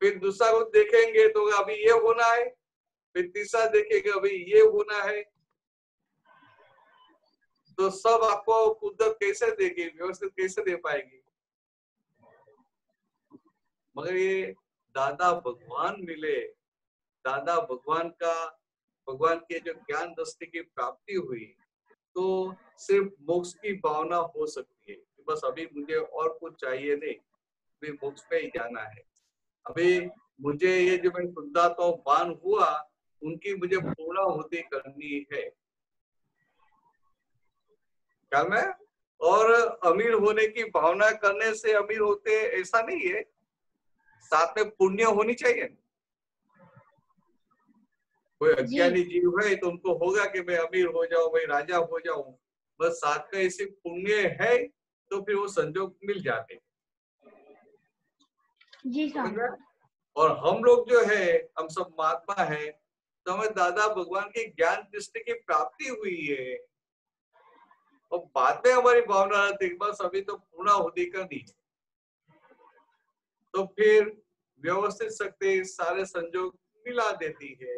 फिर दूसरा को देखेंगे तो अभी ये होना है, फिर तीसरा देखेंगे अभी ये होना है। तो सब आपको कुदरत कैसे देगी, व्यवस्थित कैसे दे पाएगी। मगर ये दादा भगवान मिले, दादा भगवान के जो ज्ञान दृष्टि की प्राप्ति हुई तो सिर्फ मोक्ष की भावना हो सकती है कि बस अभी मुझे और कुछ चाहिए नहीं, अभी मोक्ष पे ही जाना है। अभी मुझे ये जो मैं शुद्धात्मान हुआ उनकी मुझे पूर्णाहुति करनी है क्या मैं। और अमीर होने की भावना करने से अमीर होते ऐसा नहीं है, साथ में पुण्य होनी चाहिए। कोई अज्ञानी जीव है तो उनको होगा कि मैं अमीर हो जाऊं, मैं राजा हो जाऊं, बस साथ में ऐसी पुण्य है तो फिर वो संजोग मिल जाते जी सर। और हम लोग जो है, हम सब महात्मा है तो हमें दादा भगवान की ज्ञान दृष्टि की प्राप्ति हुई है और बाद में हमारी भावना रहती बस अभी तो पूर्णाहुति करनी है। तो फिर व्यवस्थित शक्ति सारे संजोग मिला देती है।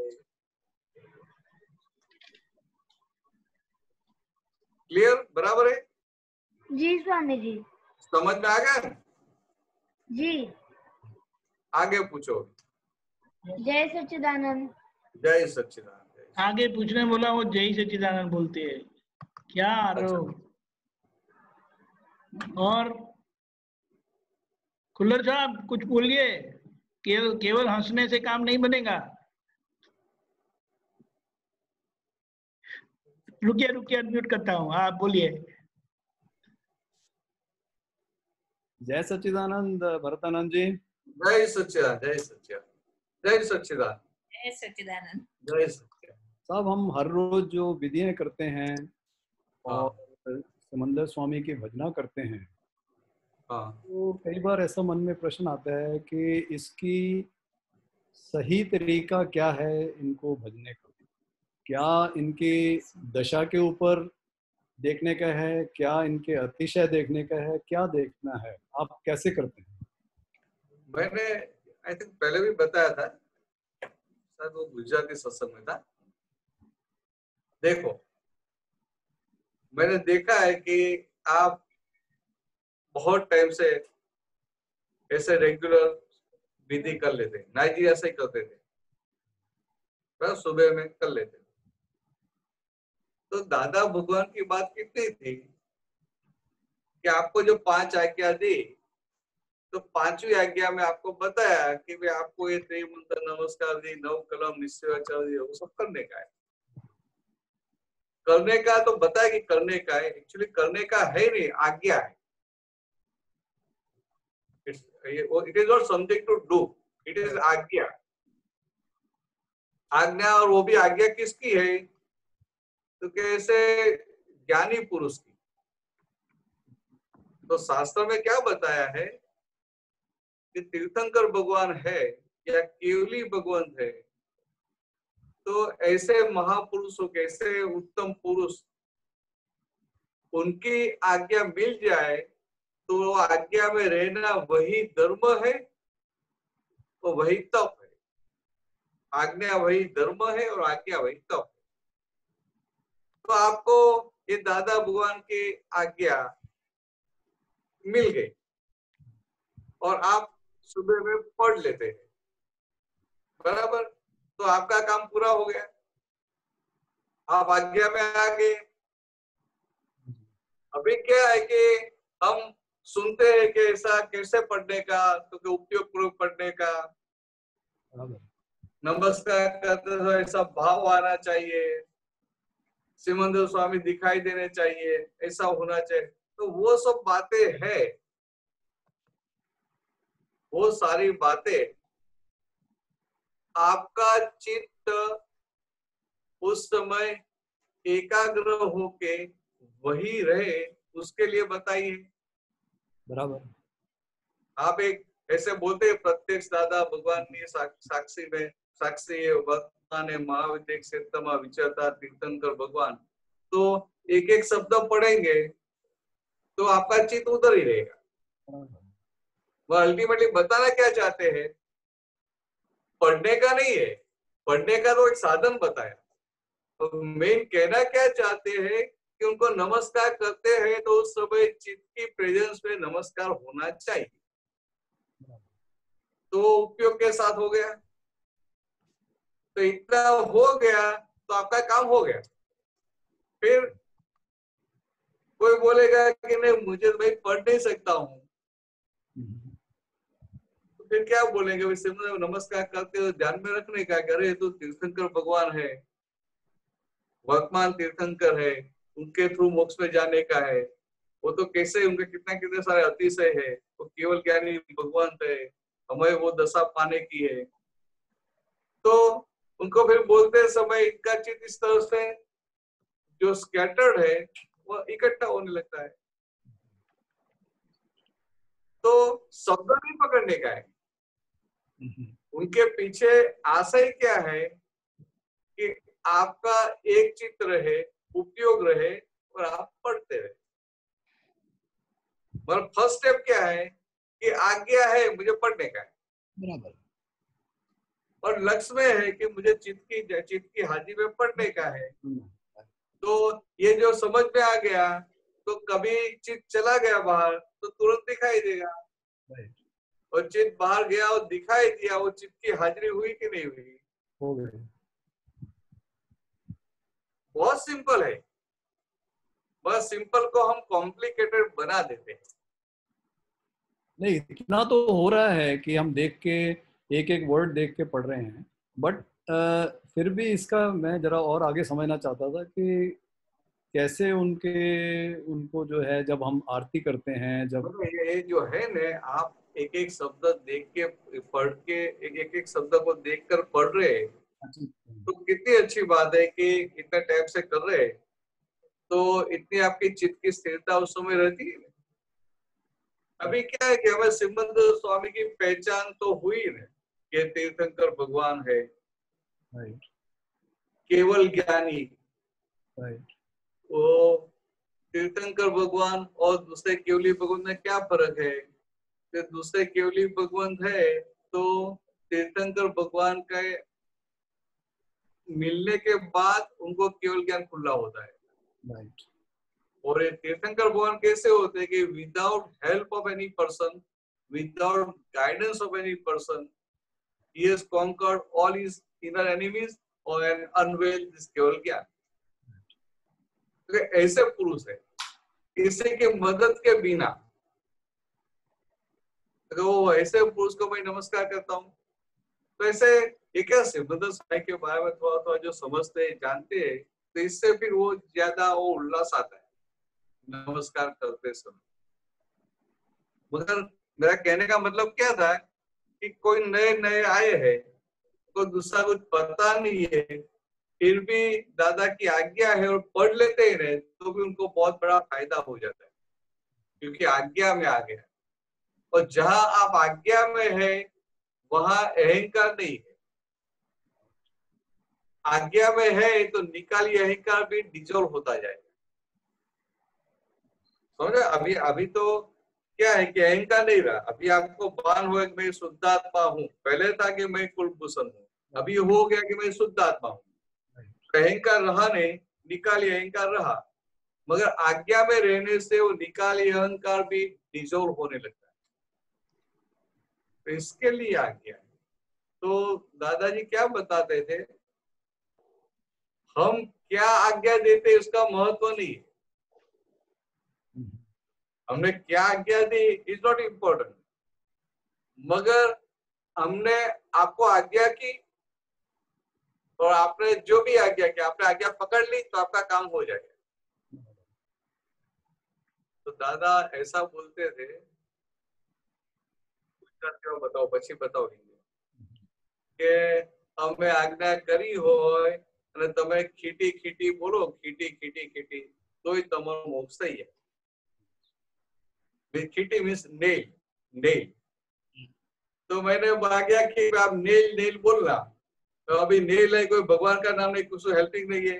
क्लियर, बराबर है जी स्वामी जी। समझ में आ गया जी। आगे पूछो। जय सच्चिदानंद। जय सच्चिदानंद। आगे पूछने बोला वो जय सच्चिदानंद बोलते हैं क्या आरोप। और खुल्लर साहब कुछ बोलिए, केवल हंसने से काम नहीं बनेगा। रुकिए अनम्यूट करता हूँ, आप बोलिए। जय सच्चिदानंद भरतानंद जी। जय सच्चिदानंद, जय सच्चिदानंद, जय सच्चिदानंद, जय सच्चिदानंद। जय सच्चिदानंद। साहब हम हर रोज जो विधियां करते हैं और समंदर स्वामी की भजना करते हैं, तो कई बार ऐसा मन में प्रश्न आता है कि इसकी सही तरीका क्या है इनको भजने का। क्या इनके दशा के ऊपर देखने का है, क्या इनके अतिशय देखने का है, क्या देखना है, आप कैसे करते हैं? मैंने आई थिंक पहले भी बताया था, शायद वो गुजराती सत्संग में था। देखो मैंने देखा है कि आप बहुत टाइम से ऐसे रेगुलर विधि कर लेते, नाइजीरिया से करते थे, बस सुबह में कर लेते। तो दादा भगवान की बात कितनी थी कि आपको जो 5 आज्ञा दी, तो 5वीं आज्ञा में आपको बताया कि भाई आपको ये त्रिमंत्र नमस्कार दी, 9 कलम निश्चयाचार दी, वो सब करने का है। करने का तो बताया कि करने का है, एक्चुअली करने का है नहीं, आज्ञा है। It is not something to do, it is आज्ञा। आज्ञा, और वो भी आज्ञा किसकी है, तो कैसे ज्ञानी पुरुष की। तो शास्त्र में क्या बताया है कि तीर्थंकर भगवान है या केवली भगवंत है, तो ऐसे महापुरुषों के, ऐसे उत्तम पुरुष, उनकी आज्ञा मिल जाए तो वो आज्ञा में रहना वही धर्म है और वही तप है। आज्ञा वही धर्म है और आज्ञा वही तप है। तो आपको ये दादा भगवान की आज्ञा मिल गई, और आप सुबह में पढ़ लेते हैं, बराबर, तो आपका काम पूरा हो गया, आप आज्ञा में आ गए। अभी क्या है कि हम सुनते हैं कि ऐसा कैसे पढ़ने का, तो उपयोग पूर्वक पढ़ने का, नमस्कार करते समय ऐसा भाव आना चाहिए, सिमंदर स्वामी दिखाई देने चाहिए, ऐसा होना चाहिए। तो वो सब बातें है, वो सारी बातें आपका चित्त उस समय एकाग्र होके वही रहे, उसके लिए बताइए। बराबर। आप एक ऐसे बोलते हैं प्रत्यक्ष दादा भगवान ने साक्षी में साक्षी वर्तमान महाविद्य क्षेत्रमा विचरता तीर्थंकर भगवान, तो एक एक शब्द पढ़ेंगे तो आपका चित्त उधर ही रहेगा। वह अल्टीमेटली बताना क्या चाहते हैं, पढ़ने का नहीं है, पढ़ने का तो एक साधन बताया, तो मेन कहना क्या चाहते हैं कि उनको नमस्कार करते हैं तो उस समय चित्त की प्रेजेंस में नमस्कार होना चाहिए, तो उपयोग के साथ हो गया। तो इतना हो गया तो आपका काम हो गया। फिर कोई बोलेगा कि नहीं मुझे तो भाई पढ़ नहीं सकता हूँ, तो फिर क्या बोलेंगे, नमस्कार करते हो ध्यान में रखने का, अरे तो तीर्थंकर भगवान है, वर्तमान तीर्थंकर है, उनके थ्रू मोक्ष में जाने का है, वो तो कैसे उनके कितने सारे अतिशय है, वो केवल ज्ञानी भगवान है, हमें वो दशा पाने की है। तो उनको फिर बोलते समय इनका चित्त इस तरह से जो स्कैटर्ड है वो इकट्ठा होने लगता है। तो शब्द नहीं पकड़ने का है, उनके पीछे आशय क्या है कि आपका एक चित्त रहे, उपयोग रहे और आप पढ़ते रहे। मतलब फर्स्ट स्टेप क्या है कि आज्ञा है मुझे पढ़ने का है, बराबर, और लक्ष्य में है कि मुझे चित्त की हाजिरी में पढ़ने का है। तो ये जो समझ में आ गया, तो कभी चित्त चला गया बाहर तो तुरंत दिखाई देगा, और चित्त बाहर गया और दिखाई दिया, वो चित्त की हाजिरी हुई कि नहीं हुई, हो गए। बहुत सिंपल है, बस सिंपल को हम कॉम्प्लिकेटेड बना देते हैं। नहीं, इतना तो हो रहा है कि हम देख के एक एक वर्ड देख के पढ़ रहे हैं, बट फिर भी इसका मैं जरा और आगे समझना चाहता था कि कैसे उनको जो है जब हम आरती करते हैं, जब ये जो है ना, आप एक एक शब्द देख के पढ़ के एक एक शब्द को देखकर पढ़ रहे हैं, तो कितनी अच्छी बात है कि इतना टाइम से कर रहे हैं, तो इतनी आपकी चित्त की स्थिरता उस समय रहती है। अभी क्या है कि हमें सिमंदर स्वामी की पहचान तो हुई ना कि तीर्थंकर भगवान है, केवल ज्ञानी, वो तीर्थंकर भगवान और दूसरे केवली भगवान में क्या फर्क है, कि दूसरे केवली भगवान है तो तीर्थंकर भगवान का मिलने के बाद उनको केवल ज्ञान खुला होता है। और ये तीर्थंकर भगवान कैसे होते हैं कि without help of any person, without guidance of any person, he has conquered all his inner enemies and unveiled this केवल ज्ञान। तो ऐसे पुरुष है, किसी की मदद के बिना, तो ऐसे पुरुष को मैं नमस्कार करता हूँ। तो ऐसे एक सिमंदर स्वामी के बारे में थोड़ा थोड़ा जो समझते हैं, जानते हैं, तो इससे फिर वो ज्यादा वो उल्लास आता है नमस्कार करते समय। मगर मेरा कहने का मतलब क्या था कि कोई नए आए हैं, कोई दूसरा कुछ पता नहीं है, फिर भी दादा की आज्ञा है और पढ़ लेते हैं, तो भी उनको बहुत बड़ा फायदा हो जाता है, क्योंकि आज्ञा में आ गया। और जहां आप आज्ञा में है वहां अहंकार नहीं है। आज्ञा में है तो निकाली अहंकार भी डिजोल्व होता जाएगा। समझे? अभी तो क्या है कि अहंकार नहीं रहा। अभी आपको भान हुआ कि मैं शुद्धात्मा हूँ, पहले था कि मैं कुलभूषण हूँ, अभी हो गया कि मैं शुद्धात्मा हूँ। अहंकार रहा नहीं, निकाली अहंकार रहा, मगर आज्ञा में रहने से वो निकाली अहंकार भी डिजोल्व होने लगता है। तो इसके लिए आज्ञा। तो दादाजी क्या बताते थे, हम क्या आज्ञा देते उसका महत्व नहीं है, हमने क्या आज्ञा दी इज नॉट इम्पोर्टेंट, मगर हमने आपको आज्ञा की और आपने जो भी आज्ञा किया, आपने आज्ञा पकड़ ली तो आपका काम हो जाएगा। तो दादा ऐसा बोलते थे, बताओ पछी बताओ કે અમે આજ્ઞા કરી હોય અને તમે ખીટી ખીટી બોલો, ખીટી ખીટી ખીટી, તોય તમારો મોક્ષ થઈ જાય। खीटी मीन्स नेल, नेल। तो मैंने आज्ञा की आप नेल नेल बोलना, तो अभी नेल है, कोई भगवान का नाम नहीं, कुछ हेल्पिंग नहीं है,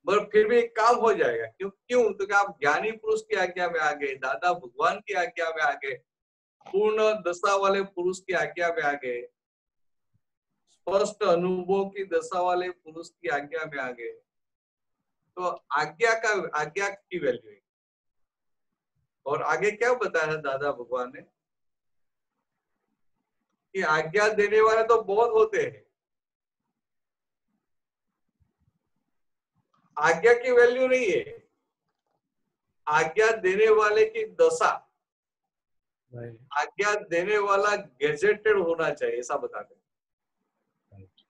मगर फिर भी काम हो जाएगा। क्यों क्यों तो कि आप ज्ञानी पुरुष की आज्ञा में आ गए, दादा भगवान की आज्ञा में आ गए, पूर्ण दशा वाले पुरुष की आज्ञा में आ गए, स्पष्ट अनुभव की दशा वाले पुरुष की आज्ञा में आ गए। तो आज्ञा की वैल्यू है। और आगे क्या बताया दादा भगवान ने कि आज्ञा देने वाले तो बहुत होते हैं, आज्ञा की वैल्यू नहीं है, आज्ञा देने वाले की दशा। आज्ञा देने वाला गेजेटेड होना चाहिए, ऐसा बताते हैं।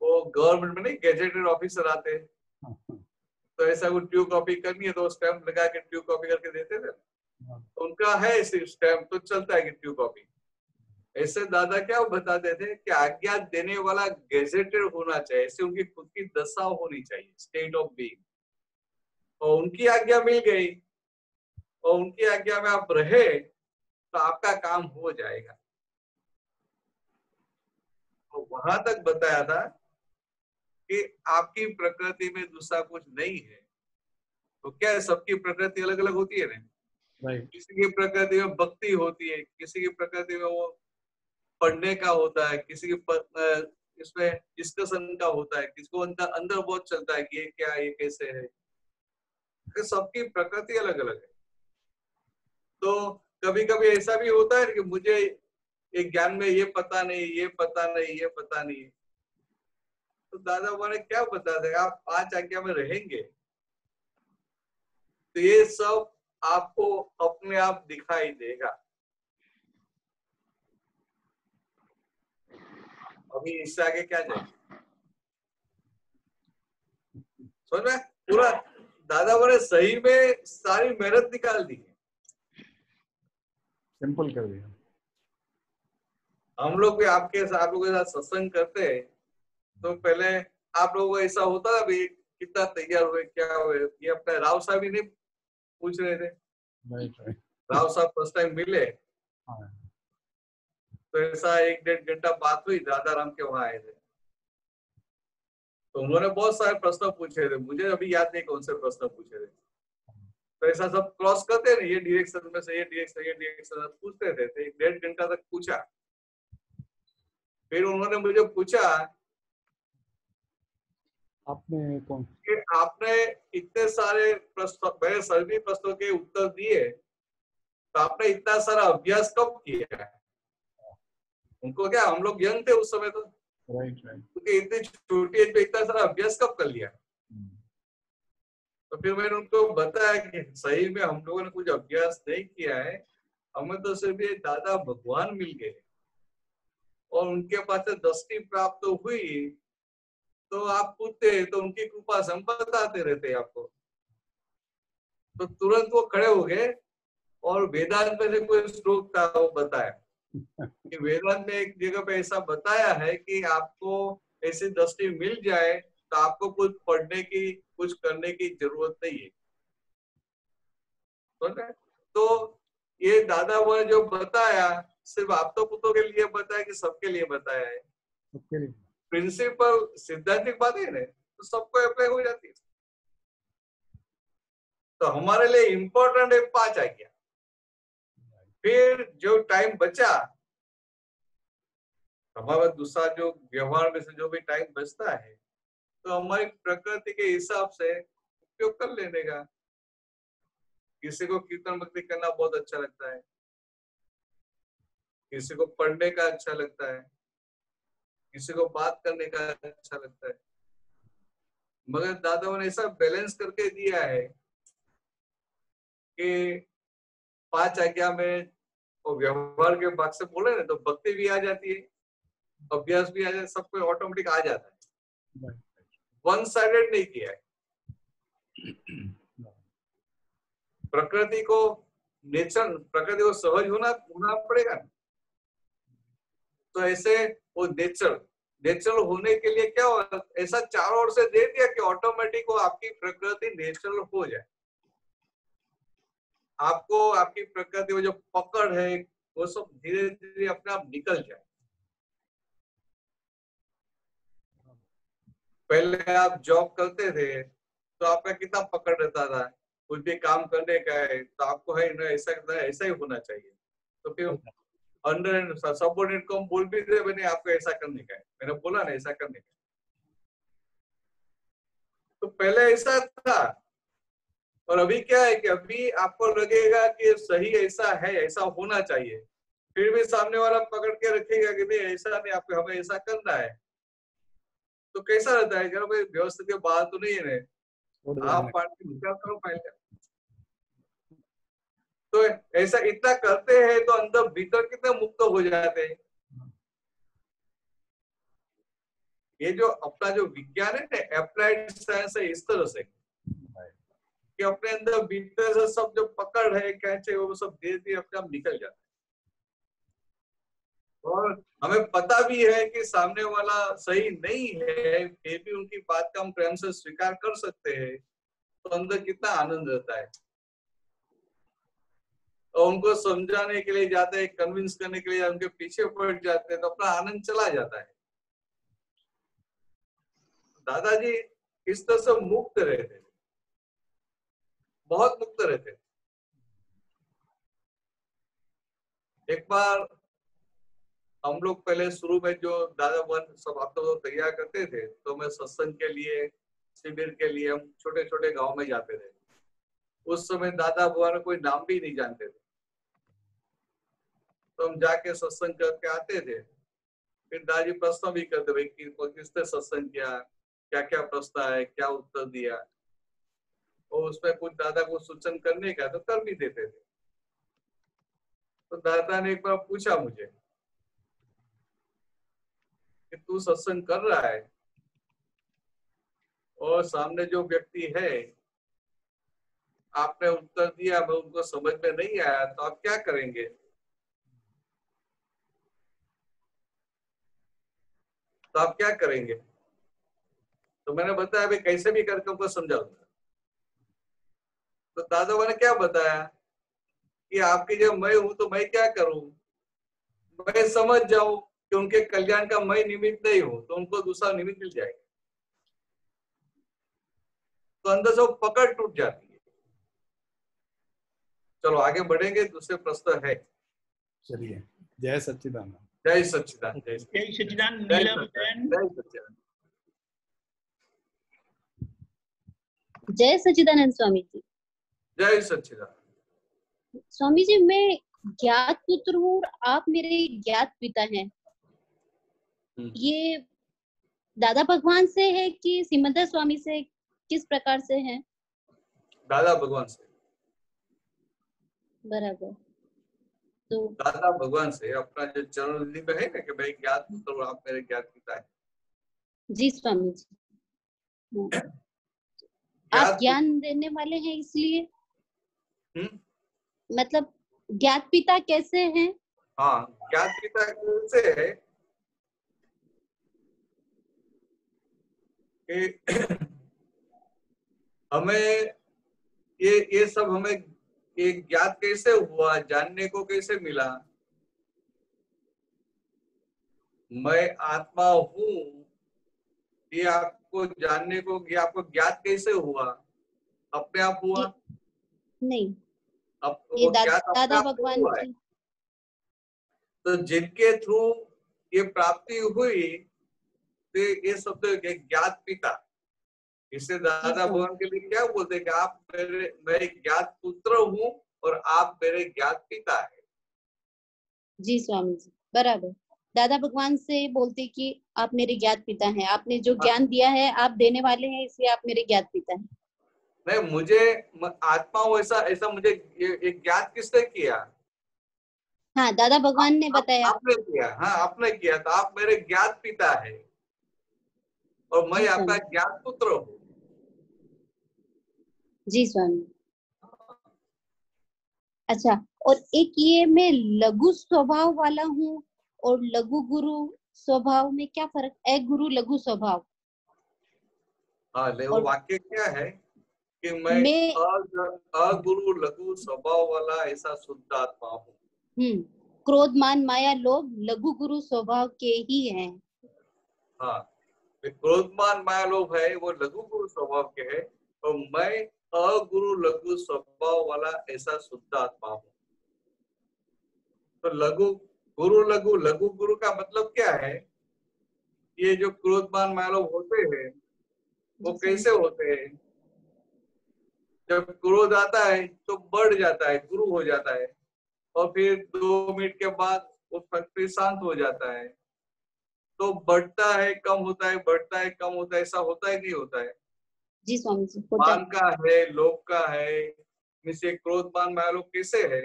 वो गवर्नमेंट में नहीं गेजेटेड ऑफिसर आते, तो ऐसा वो ट्यू कॉपी करनी है तो स्टैंप लगा के ट्यू कॉपी करके देते थे, तो उनका है स्टैंप तो चलता है कि ट्यू कॉपी। ऐसे दादा क्या बताते थे कि आज्ञा देने वाला गेजेटेड होना चाहिए, ऐसे उनकी खुद की दशा होनी चाहिए, स्टेट ऑफ बीइंग। और उनकी आज्ञा मिल गई और उनकी आज्ञा में आप रहे तो आपका काम हो जाएगा। तो वहां तक बताया था कि आपकी प्रकृति में दूसरा कुछ नहीं है। तो क्या है, सबकी प्रकृति अलग अलग होती है ना। किसी की प्रकृति में भक्ति होती है, किसी की प्रकृति में वो पढ़ने का होता है, किसी की इसमें डिस्कशन का होता है, किसको अंदर बहुत चलता है कि ये क्या, ये कैसे है। तो सबकी प्रकृति अलग अलग है। तो कभी कभी ऐसा भी होता है कि मुझे एक ज्ञान में ये पता नहीं, ये पता नहीं, ये पता नहीं। तो दादा बाबा ने क्या बता देगा, आप 5 आज्ञा में रहेंगे तो ये सब आपको अपने आप दिखाई देगा। अभी इससे आगे क्या जाएगा समझ में? पूरा दादा बाबा ने सही में सारी मेहनत निकाल दी, सिंपल कर दिया। हम लोग भी आप लोगों के साथ सत्संग करते हैं तो पहले आप लोगों को ऐसा होता है अभी कितना तैयार हुए, क्या हुए। ये अपने राव साहब ही नहीं पूछ रहे थे, राव साहब फर्स्ट टाइम मिले तो ऐसा 1-1.5 घंटा बात हुई, दादा राम के वहां आए थे तो उन्होंने बहुत सारे प्रश्न पूछे थे, मुझे अभी याद नहीं कौन से प्रश्न पूछे थे। तो ऐसा सब क्रॉस करते हैं, ये डायरेक्शन में से ये डायरेक्शन, ये डायरेक्शन पूछते थे। 1-1.5 घंटा तक पूछा। फिर उन्होंने मुझे पूछा आपने कौन, कि आपने इतने सारे प्रश्न, मेरे सभी प्रश्नों के उत्तर दिए, तो आपने इतना सारा अभ्यास कब किया? उनको क्या, हम लोग यंग थे उस समय तो, क्योंकि इतनी छोटी एज में इतना सारा अभ्यास कब कर लिया? तो फिर मैंने उनको बताया कि सही में हम लोगों ने कुछ अभ्यास नहीं किया है, हमें तो सिर्फ ये दादा भगवान मिल गए और उनके पास से दृष्टि प्राप्त हुई तो आप पूछते तो उनकी कृपा से हम बताते रहते आपको। तो तुरंत वो खड़े हो गए और वेदांत में से कोई श्लोक था वो बताया कि वेदांत में एक जगह पे ऐसा बताया है कि आपको ऐसी दृष्टि मिल जाए तो आपको कुछ पढ़ने की, कुछ करने की जरूरत नहीं है। तो ये दादा वो जो बताया सिर्फ आप तो पुत्रों के लिए बताया कि सबके लिए बताया है? सबके लिए। प्रिंसिपल सिद्धांतिक बात है ना, तो सबको अप्लाई हो जाती है। तो हमारे लिए इम्पोर्टेंट है 5 आज्ञा। फिर जो टाइम बचा हमारा दूसरा जो व्यवहार में से जो भी टाइम बचता है तो हमारी प्रकृति के हिसाब से उपयोग कर लेने का। किसी को कीर्तन भक्ति करना बहुत अच्छा लगता है, किसी को पढ़ने का अच्छा लगता है, किसी को बात करने का अच्छा लगता है, मगर दादाओं ने ऐसा बैलेंस करके दिया है कि 5 आज्ञा में और व्यवहार के भाग से बोले ना तो भक्ति भी आ जाती है, अभ्यास भी आ जाता है, सब कुछ ऑटोमेटिक आ जाता है। वन साइडेड नहीं किया है। प्रकृति को नेचर, प्रकृति को सहज होना पड़ेगा। तो ऐसे वो नेचुरल होने के लिए क्या हो, ऐसा चारों ओर से दे दिया कि ऑटोमेटिक वो आपकी प्रकृति नेचुरल हो जाए। आपको आपकी प्रकृति में जो पकड़ है वो सब धीरे धीरे अपने आप निकल जाए। पहले आप जॉब करते थे तो आपका कितना पकड़ रहता था, कुछ भी काम करने का है तो आपको है ना ऐसा ही होना चाहिए। तो फिर अंडर सबऑर्डिनेट को हम बोल भी दे, मैंने आपको ऐसा करने का है, मैंने बोला ना ऐसा करने का। तो पहले ऐसा था, और अभी क्या है कि अभी आपको लगेगा कि सही ऐसा है, ऐसा होना चाहिए, फिर भी सामने वाला पकड़ के रखेगा कि नहीं ऐसा नहीं, आपको हमें ऐसा करना है। तो कैसा रहता है, भाई व्यवस्थित के बाहर तो नहीं है, आप पार्टी विचार करो पहले। तो ऐसा इतना करते हैं तो अंदर भीतर कितने मुक्त हो जाते हैं। ये जो अपना जो विज्ञान है ना, अप्लाइड साइंस है, इस तरह से कि अपने अंदर भीतर से सब जो पकड़ है कैसे वो सब धीरे धीरे अपने आप निकल जाता है। और हमें पता भी है कि सामने वाला सही नहीं है, फिर भी उनकी बात का हम प्रेम से स्वीकार कर सकते हैं, तो अंदर कितना आनंद रहता है। और उनको समझाने के लिए जाते हैं, कन्विंस करने के लिए उनके पीछे पड़ जाते हैं, तो अपना आनंद चला जाता है। दादाजी इस तरह से मुक्त रहते, बहुत मुक्त रहते। एक बार हम लोग पहले शुरू में जो दादा वन सब आप तो तैयार करते थे, तो मैं सत्संग के लिए, शिविर के लिए हम छोटे छोटे गांव में जाते थे। उस समय दादा भगवान कोई नाम भी नहीं जानते थे, तो हम जाके सत्संग करके आते थे। फिर दादाजी प्रश्न भी करते, भाई किसने सत्संग किया, क्या क्या प्रश्न है, क्या उत्तर दिया, और उसमें कुछ दादा को सूचन करने का तो कर भी देते थे। तो दादा ने एक बार पूछा मुझे कि तू सत्संग कर रहा है और सामने जो व्यक्ति है आपने उत्तर दिया, मैं उनको समझ में नहीं आया, तो आप क्या करेंगे? तो आप क्या करेंगे? तो मैंने बताया भाई कैसे भी करके उनको समझाऊंगा। तो दादा ने क्या बताया कि आपकी जब मैं हूं तो मैं क्या करूं, मैं समझ जाऊं कि उनके कल्याण का मैं निमित्त नहीं हूं, तो उनको दूसरा निमित्त मिल जाएगा। तो अंदर से वो पकड़ टूट जाती है। चलो आगे बढ़ेंगे, दूसरे प्रश्न है। चलिए, जय सच्चिदानंद। जय सच्चिदानंद। जय सच्चिदानंद। जय नीलम सच्चिदानंद। बहन, जय सच्चिदानंद। जय सच्चिदानंद स्वामी जी। जय सच्चिदानंद। स्वामी जी, मैं ज्ञात पुत्र हूँ और आप मेरे ज्ञात पिता हैं। ये दादा भगवान से है कि सिमंदर स्वामी से, किस प्रकार से है? दादा भगवान से। बराबर। तो दादा भगवान से अपना जो चरण में है ना कि भाई ज्ञात पुत्र आप मेरे ज्ञात पिता है। जी स्वामी जी, आप ज्ञान देने वाले हैं इसलिए। मतलब ज्ञात पिता कैसे हैं? हाँ, ज्ञात पिता कैसे है कि हमें ये सब हमें ये ज्ञात कैसे हुआ, जानने को कैसे मिला। मैं आत्मा हूँ, ये आपको जानने को, ये आपको ज्ञात कैसे हुआ? अपने आप हुआ? नहीं, अब ये दादा भगवान की। तो जिनके थ्रू ये प्राप्ति हुई, तो ये शब्द ज्ञात पिता, इससे दादा भगवान के लिए क्या बोलते हैं कि आप मैं ज्ञात पुत्र हूँ और आप मेरे ज्ञात पिता है। जी स्वामी जी, बराबर। दादा भगवान से बोलते कि आप मेरे ज्ञात पिता हैं, आपने जो ज्ञान दिया है आप देने वाले हैं, इसलिए आप मेरे ज्ञात पिता हैं। नहीं, मुझे आत्मा ऐसा ऐसा मुझे ये ज्ञात किसने किया? हाँ, दादा भगवान ने बताया। आपने किया। हाँ, आपने किया। तो आप मेरे ज्ञात पिता है और मैं जी आपका स्वामी। ज्ञात पुत्र हूँ। जी स्वामी। अच्छा, और एक ये मैं लघु स्वभाव वाला हूँ और लघु गुरु स्वभाव में क्या फर्क? एक गुरु लघु स्वभाव। हाँ, वो और वाक्य क्या है कि मैं अगुरु लघु स्वभाव वाला ऐसा शुद्ध आत्मा हूँ। क्रोध मान माया लोभ लघु गुरु स्वभाव के ही हैं। हाँ, क्रोध मान माया लोभ है वो लघु गुरु स्वभाव के है और मैं अगुरु लघु स्वभाव वाला ऐसा शुद्ध आत्मा हूँ। तो लघु गुरु लघु लघु गुरु का मतलब क्या है? ये जो क्रोध मान माया लोभ होते हैं वो कैसे होते हैं? जब क्रोध आता है तो बढ़ जाता है, गुरु हो जाता है, और फिर 2 मिनट के बाद वो फिर शांत हो जाता है। तो बढ़ता है कम होता है, बढ़ता है कम होता है, ऐसा होता है नहीं होता है? जी स्वामी जी, मान का है, लोभ का है, मिसे क्रोध मान माया लोभ कैसे है?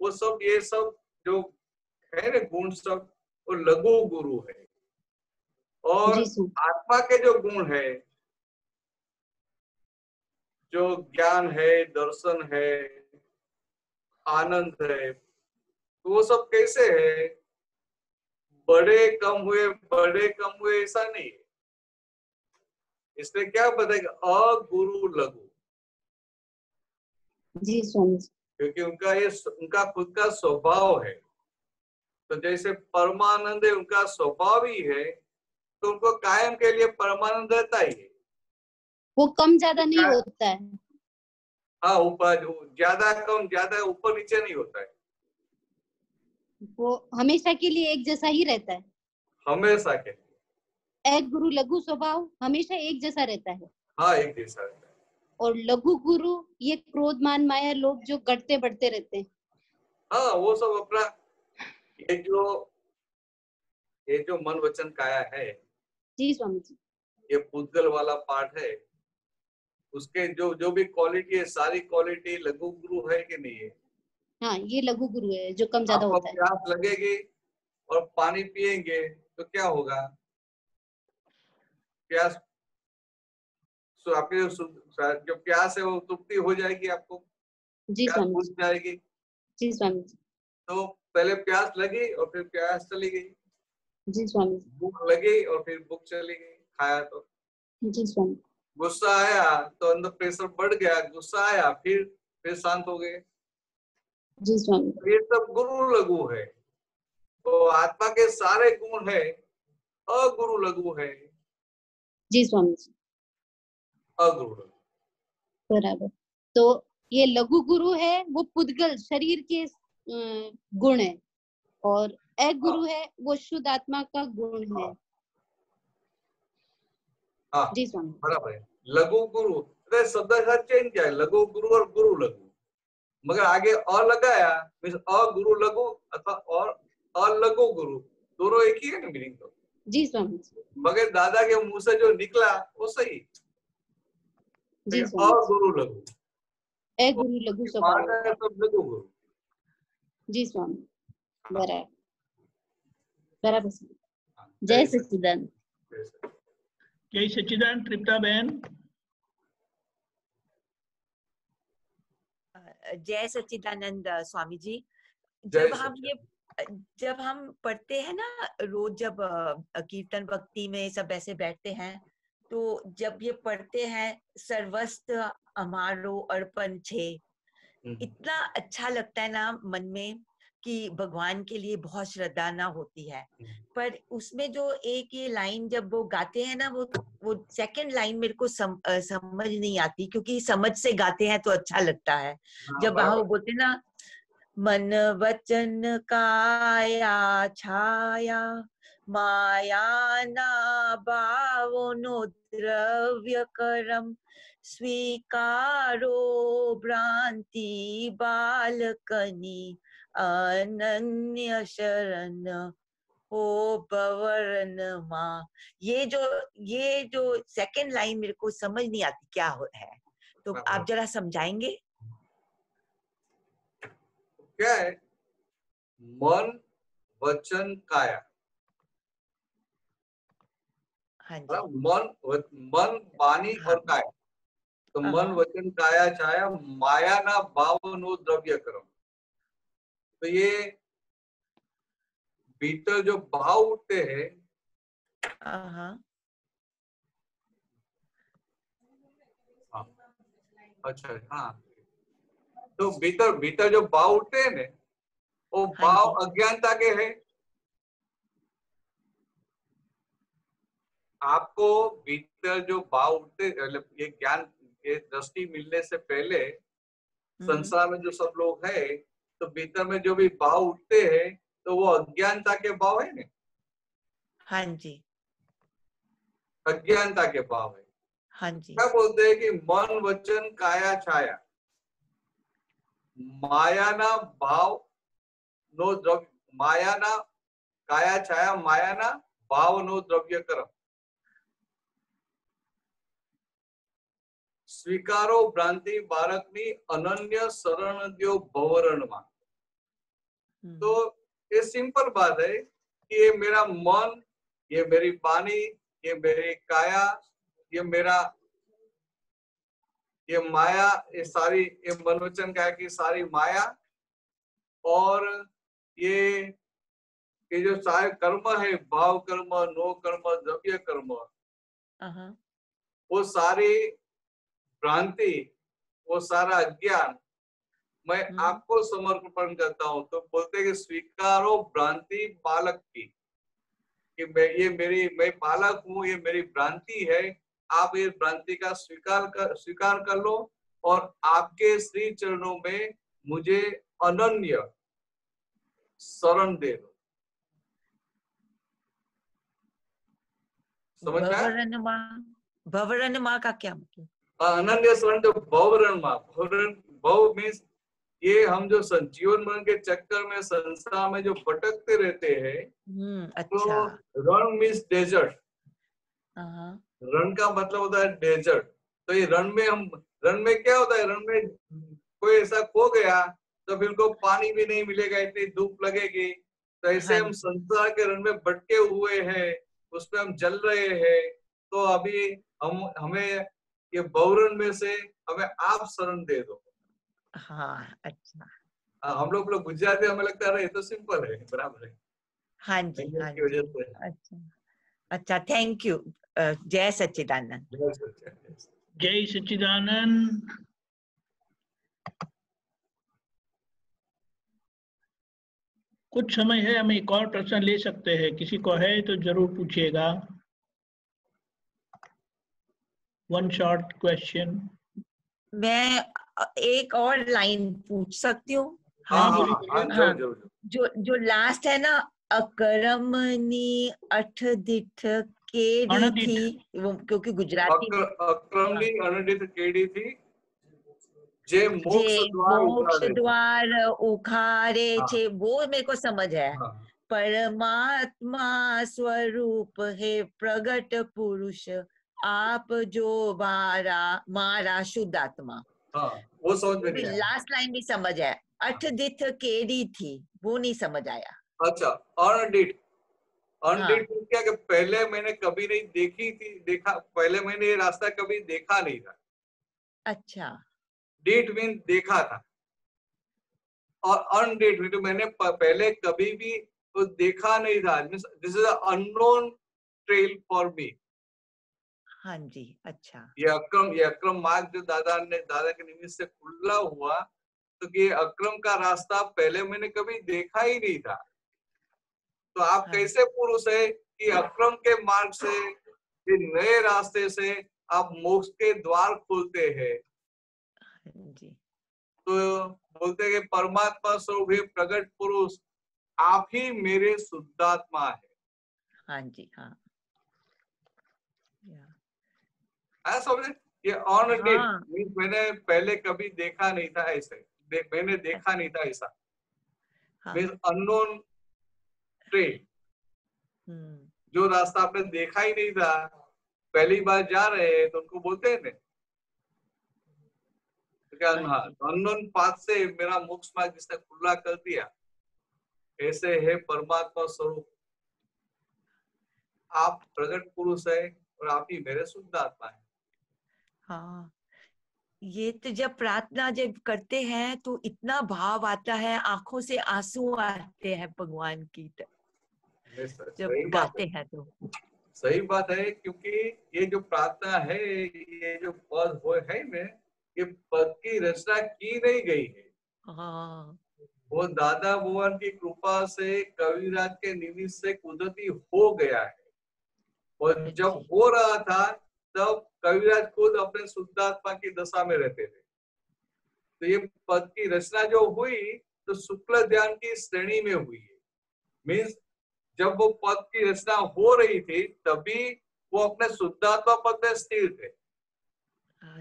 वो सब ये सब जो है ना गुण सब वो लघु गुरु है। और आत्मा के जो गुण है, जो ज्ञान है, दर्शन है, आनंद है, तो वो सब कैसे है? बड़े कम हुए ऐसा नहीं है। इसलिए क्या बताएगा? अगुरु लघु। जी स्वामी जी। क्योंकि उनका खुद का स्वभाव है। तो जैसे परमानंद है उनका स्वभाव ही है, तो उनको कायम के लिए परमानंद रहता ही है। वो कम ज्यादा नहीं होता है। हाँ, ऊपर ज्यादा कम ज्यादा ऊपर नीचे नहीं होता है, वो हमेशा के लिए एक जैसा ही रहता है। हमेशा के लिए। एक गुरु लघु स्वभाव हमेशा एक जैसा रहता है। हाँ, एक जैसा रहता है। और लघु गुरु ये क्रोध मान माया लोग जो घटते बढ़ते रहते हैं। हाँ, वो सब अपना ये जो मन वचन काया है, जी स्वामी जी, ये पुद्गल वाला पार्ट है। उसके जो भी क्वालिटी है, सारी क्वालिटी लघु गुरु है कि नहीं है? हाँ, ये लघु गुरु है जो कम ज्यादा आपको होता है। प्यास लगेगी और पानी पिएंगे तो क्या होगा? प्यास, तो आपकी जो प्यास है वो तृप्ति हो जाएगी, आपको जी प्यास स्वामी बुझ जी। जाएगी। जी स्वामी जी। तो पहले प्यास लगी और फिर प्यास चली गई। जी स्वामी जी। भूख लगी और फिर भूख चली गई, खाया तो। जी स्वामी। गुस्सा आया तो अंदर प्रेशर बढ़ गया, गुस्सा आया फिर शांत हो गए। जी स्वामी। ये सब गुरु लघु है। तो आत्मा के सारे गुण है अगुरु लघु है। जी स्वामी जी, अगुरु लघु बराबर। तो ये लघु गुरु है वो पुद्गल शरीर के गुण है, और एक गुरु है वो शुद्ध आत्मा का गुण है। हाँ, जी स्वामी। बराबर है। लघु गुरु शब्द का चेंज क्या है? लघु गुरु और गुरु लघु, मगर आगे अ लगाया मीन्स अगुरु लघु अथवा और अलघु गुरु, दोनों एक ही है ना मीनिंग तो। जी स्वामी। मगर दादा के मुंह से जो निकला वो सही। जी स्वामी। अगुरु लघु, एक गुरु लघु स्वभाव। सब लघु गुरु। जी स्वामी, बराबर बराबर। जय सच्चिदानंद। जय सच्चिदानंद। तृप्ता बहन। जय सच्चिदानंद स्वामी जी। जब जब हम पढ़ते हैं ना रोज, जब कीर्तन भक्ति में सब ऐसे बैठते हैं, तो जब ये पढ़ते हैं सर्वस्व हमारो अर्पण छे, इतना अच्छा लगता है ना मन में कि भगवान के लिए बहुत श्रद्धा ना होती है। पर उसमें जो एक ये लाइन जब वो गाते हैं ना, वो सेकंड लाइन मेरे को समझ नहीं आती, क्योंकि समझ से गाते हैं तो अच्छा लगता है। जब वहां वो बोलते ना, मन वचन काया छाया माया ना भावो नो द्रव्य करम स्वीकारो भ्रांति बालकनी अनन्य शरण हो भवरन माँ। ये जो सेकंड लाइन मेरे को समझ नहीं आती क्या है, तो आप जरा समझाएंगे? क्या है? मन वचन काया। हाँ जी। मन वाणी और काया। तो मन वचन काया छाया माया ना भावनो द्रव्य कर्म। तो ये भीतर जो भाव उठते हैं, अच्छा हाँ, तो भीतर जो भाव उठते हैं ना, वो भाव अज्ञानता के हैं। आपको भीतर जो भाव उठते, मतलब ये ज्ञान, ये दृष्टि मिलने से पहले संसार में जो सब लोग हैं, तो भीतर में जो भी भाव उठते हैं, तो वो अज्ञानता के भाव है ना। हाँ जी, अज्ञानता के भाव है। हाँ जी। क्या बोलते हैं कि मन वचन काया छाया माया ना भाव नो द्रव्य, माया ना काया छाया माया ना भाव नो द्रव्य कर्म। स्वीकारो भ्रांति बालकनी अनन्य शरण द्यो भवरणमा। तो ये सिंपल बात है कि ये मेरा मन, ये मेरी वाणी, ये मेरी काया, ये मेरा ये माया, ये सारी ये मन वचन काया की सारी माया, और ये जो सारे कर्म है, भाव कर्म, नो कर्म, द्रव्य कर्म, वो सारी भ्रांति, वो सारा अज्ञान मैं आपको समर्पण करता हूँ। तो बोलते कि स्वीकारो भ्रांति बालक की, कि मैं बालक हूँ, ये मेरी भ्रांति है, आप ये भ्रांति का स्वीकार कर लो और आपके श्री चरणों में मुझे अनन्य शरण दे दो। समझ में आया? भवरण माँ का क्या मतलब? अनन्य शरण, जो भवरण माँ, भव मीन्स ये हम जो जीवन मरण के चक्कर में संसार में जो भटकते रहते हैं। अच्छा। तो रण मीन्स डेजर्ट। रण का मतलब होता है डेजर्ट। तो ये रण में क्या होता है? रण में कोई ऐसा खो गया तो फिर को पानी भी नहीं मिलेगा, इतनी धूप लगेगी। तो ऐसे हम संसार के रण में भटके हुए हैं, उसमें हम जल रहे हैं। तो अभी हमें ये भवरण में से हमें आप शरण दे दो। हाँ, अच्छा। हम लोग गुजराती, हमें लगता है ये तो सिंपल है, बराबर है। हाँ जी, हाँ जी। अच्छा, अच्छा, थैंक यू। जय सच्चिदानंद। जय सच्चिदानंद। कुछ समय है, हम एक और प्रश्न ले सकते हैं, किसी को है तो जरूर पूछिएगा। One short question. मैं एक और लाइन पूछ सकती हूँ? हाँ, जो लास्ट है ना, अकरमनी अठदिठ केडी थी, वो क्योंकि गुजराती अकरमनी अनडिठ केडी थी, जे मोक्ष द्वार उखारे छे, वो मेरे को समझ है। परमात्मा स्वरूप है प्रगट पुरुष, आप जो मारा शुद्ध आत्मा। वो समझ में नहीं आया। लास्ट लाइन भी समझ है, अठदिठ केडी थी, वो नहीं समझ आया। अच्छा, अनडिठ क्या कि पहले मैंने कभी नहीं पहले मैंने ये रास्ता कभी देखा नहीं था। अच्छा। डीट मीन देखा था, और अनडीट मीन मैंने पहले कभी भी तो देखा नहीं था। This is unknown trail for me. हाँ जी, अच्छा। ये अक्रम मार्ग जो दादा के निमित्त से खुला हुआ, तो ये अक्रम का रास्ता पहले मैंने कभी देखा ही नहीं था। तो आप कैसे पुरुष है कि अक्रम के मार्ग से, नए रास्ते से आप मोक्ष के द्वार खोलते हैं? जी। तो बोलते हैं कि परमात्मा स्वरूप है प्रगट पुरुष, आप ही मेरे शुद्धात्मा है। हाँ जी, हाँ। समझे? ये ऑन मैंने पहले कभी देखा नहीं था ऐसे, मैंने देखा नहीं था ऐसा। मीन्स अननोन ट्रेन, जो रास्ता आपने देखा ही नहीं था, पहली बार जा रहे हैं तो उनको बोलते हैं ना क्या, अननोन पाथ से मेरा मोक्ष मार्ग जिसने खुला कर दिया, ऐसे है परमात्मा स्वरूप। आप प्रकट पुरुष है और आप ही मेरे शुद्ध आत्मा है। हाँ, ये तो जब प्रार्थना जब करते हैं तो इतना भाव आता है, आंखों से आंसू आते हैं भगवान की जब गाते हैं तो। सही बात है, क्योंकि ये जो प्रार्थना है, ये जो पद हो है में, ये पद की रचना की नहीं गई है। हाँ, वो दादा भगवान की कृपा से कविराज के निमित्त से कुदरती हो गया है। और जब हो रहा था तब कविराज खुद अपने शुद्धात्मा की दशा में रहते थे। तो ये पद की रचना जो हुई तो शुक्ल ध्यान की श्रेणी में हुई है। मीन्स जब वो पद की रचना हो रही थी तभी वो अपने शुद्धात्मा पद में स्थिर थे।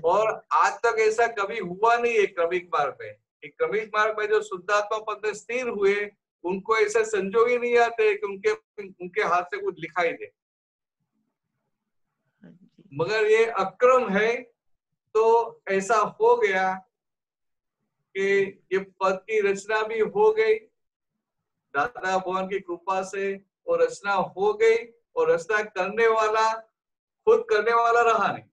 और आज तक ऐसा कभी हुआ नहीं है क्रमिक मार्ग में। क्रमिक मार्ग में जो शुद्धात्मा पद में स्थिर हुए उनको ऐसे संजोग ही नहीं आते कि उनके हाथ से कुछ लिखाई दे। मगर ये अक्रम है तो ऐसा हो गया कि ये पद की रचना भी हो गई दादा भगवान की कृपा से, और रचना हो गई, और रचना करने वाला खुद करने वाला रहा नहीं।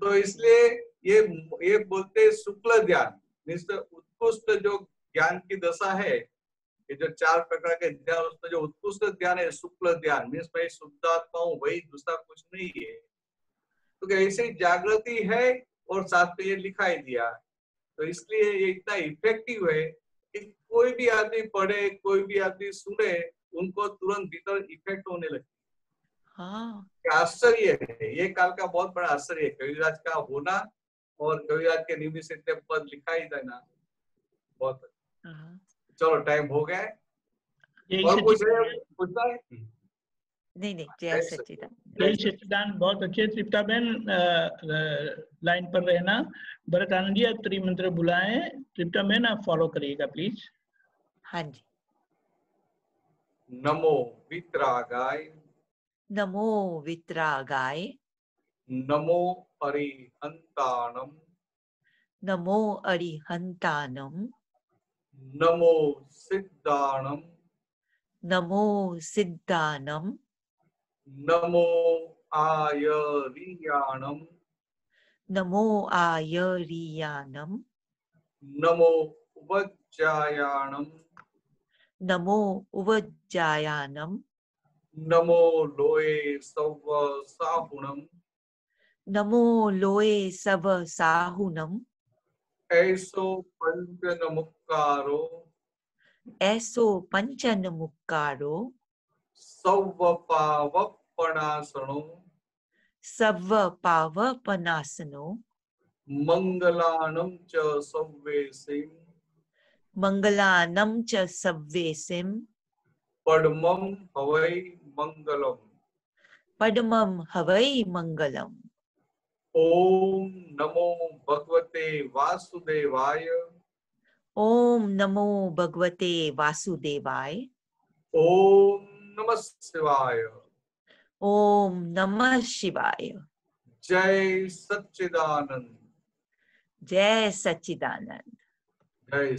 तो इसलिए ये बोलते शुक्ल ध्यान, उत्कृष्ट जो ज्ञान की दशा है, ये जो 4 प्रकार के ध्यान, उसमें जो उत्कृष्ट ध्यान है शुक्ल ध्यान, मीन्स मैं शुद्धात्मा हूँ, वही दूसरा कुछ नहीं है। तो ऐसी जागृति है और साथ में ये लिखाई दिया। तो इसलिए ये इतना इफेक्टिव है कि कोई भी आदमी पढ़े, कोई भी आदमी सुने, उनको तुरंत भीतर इफेक्ट होने लगती है। हाँ, आश्चर्य है, ये काल का बहुत बड़ा आश्चर्य है, कविराज का होना और कविराज के निमित्त से इतने पद लिखाई देना। बहुत चलो टाइम हो गया है। और कुछ पूछना है? नहीं, जय सच्चिदानंद। जय सच्चिदानंद, बहुत अच्छे। तृप्ता बहन लाइन पर रहना। भरत आनंद जी आप त्रिमंत्र बुलाएं। तृप्ता बहन आप फॉलो करिएगा प्लीज। हाँ जी। नमो वितरागाय, नमो वितरागाय, नमो अरिहंतानम, नमो अरिहंतानम, नमो सिद्धानम, नमो सिद्धानम, नमो आयरियाणम, नमो आयरियाणम, नमो उपज्जायाणम, नमो उवज्जायानम, नमो लोए सव साहुणम, नमो लोए सब साहुनम, ऐसो पंचनमुक्कारो, ऐसो पंचनमुक्कारो, सव पावपणासनो, सव पावपनासनो, मंगलानम च सव्वेसिम, मंगलानम च सव्वेसिम, पद्मम हवै मंगलम, पद्मम हवै मंगलम। ओम नमो भगवते वासुदेवाय, ओम नमो भगवते वासुदेवाय, ओम नमः शिवाय, ओम नमः शिवाय। जय सच्चिदानंद, जय सच्चिदानंद। जय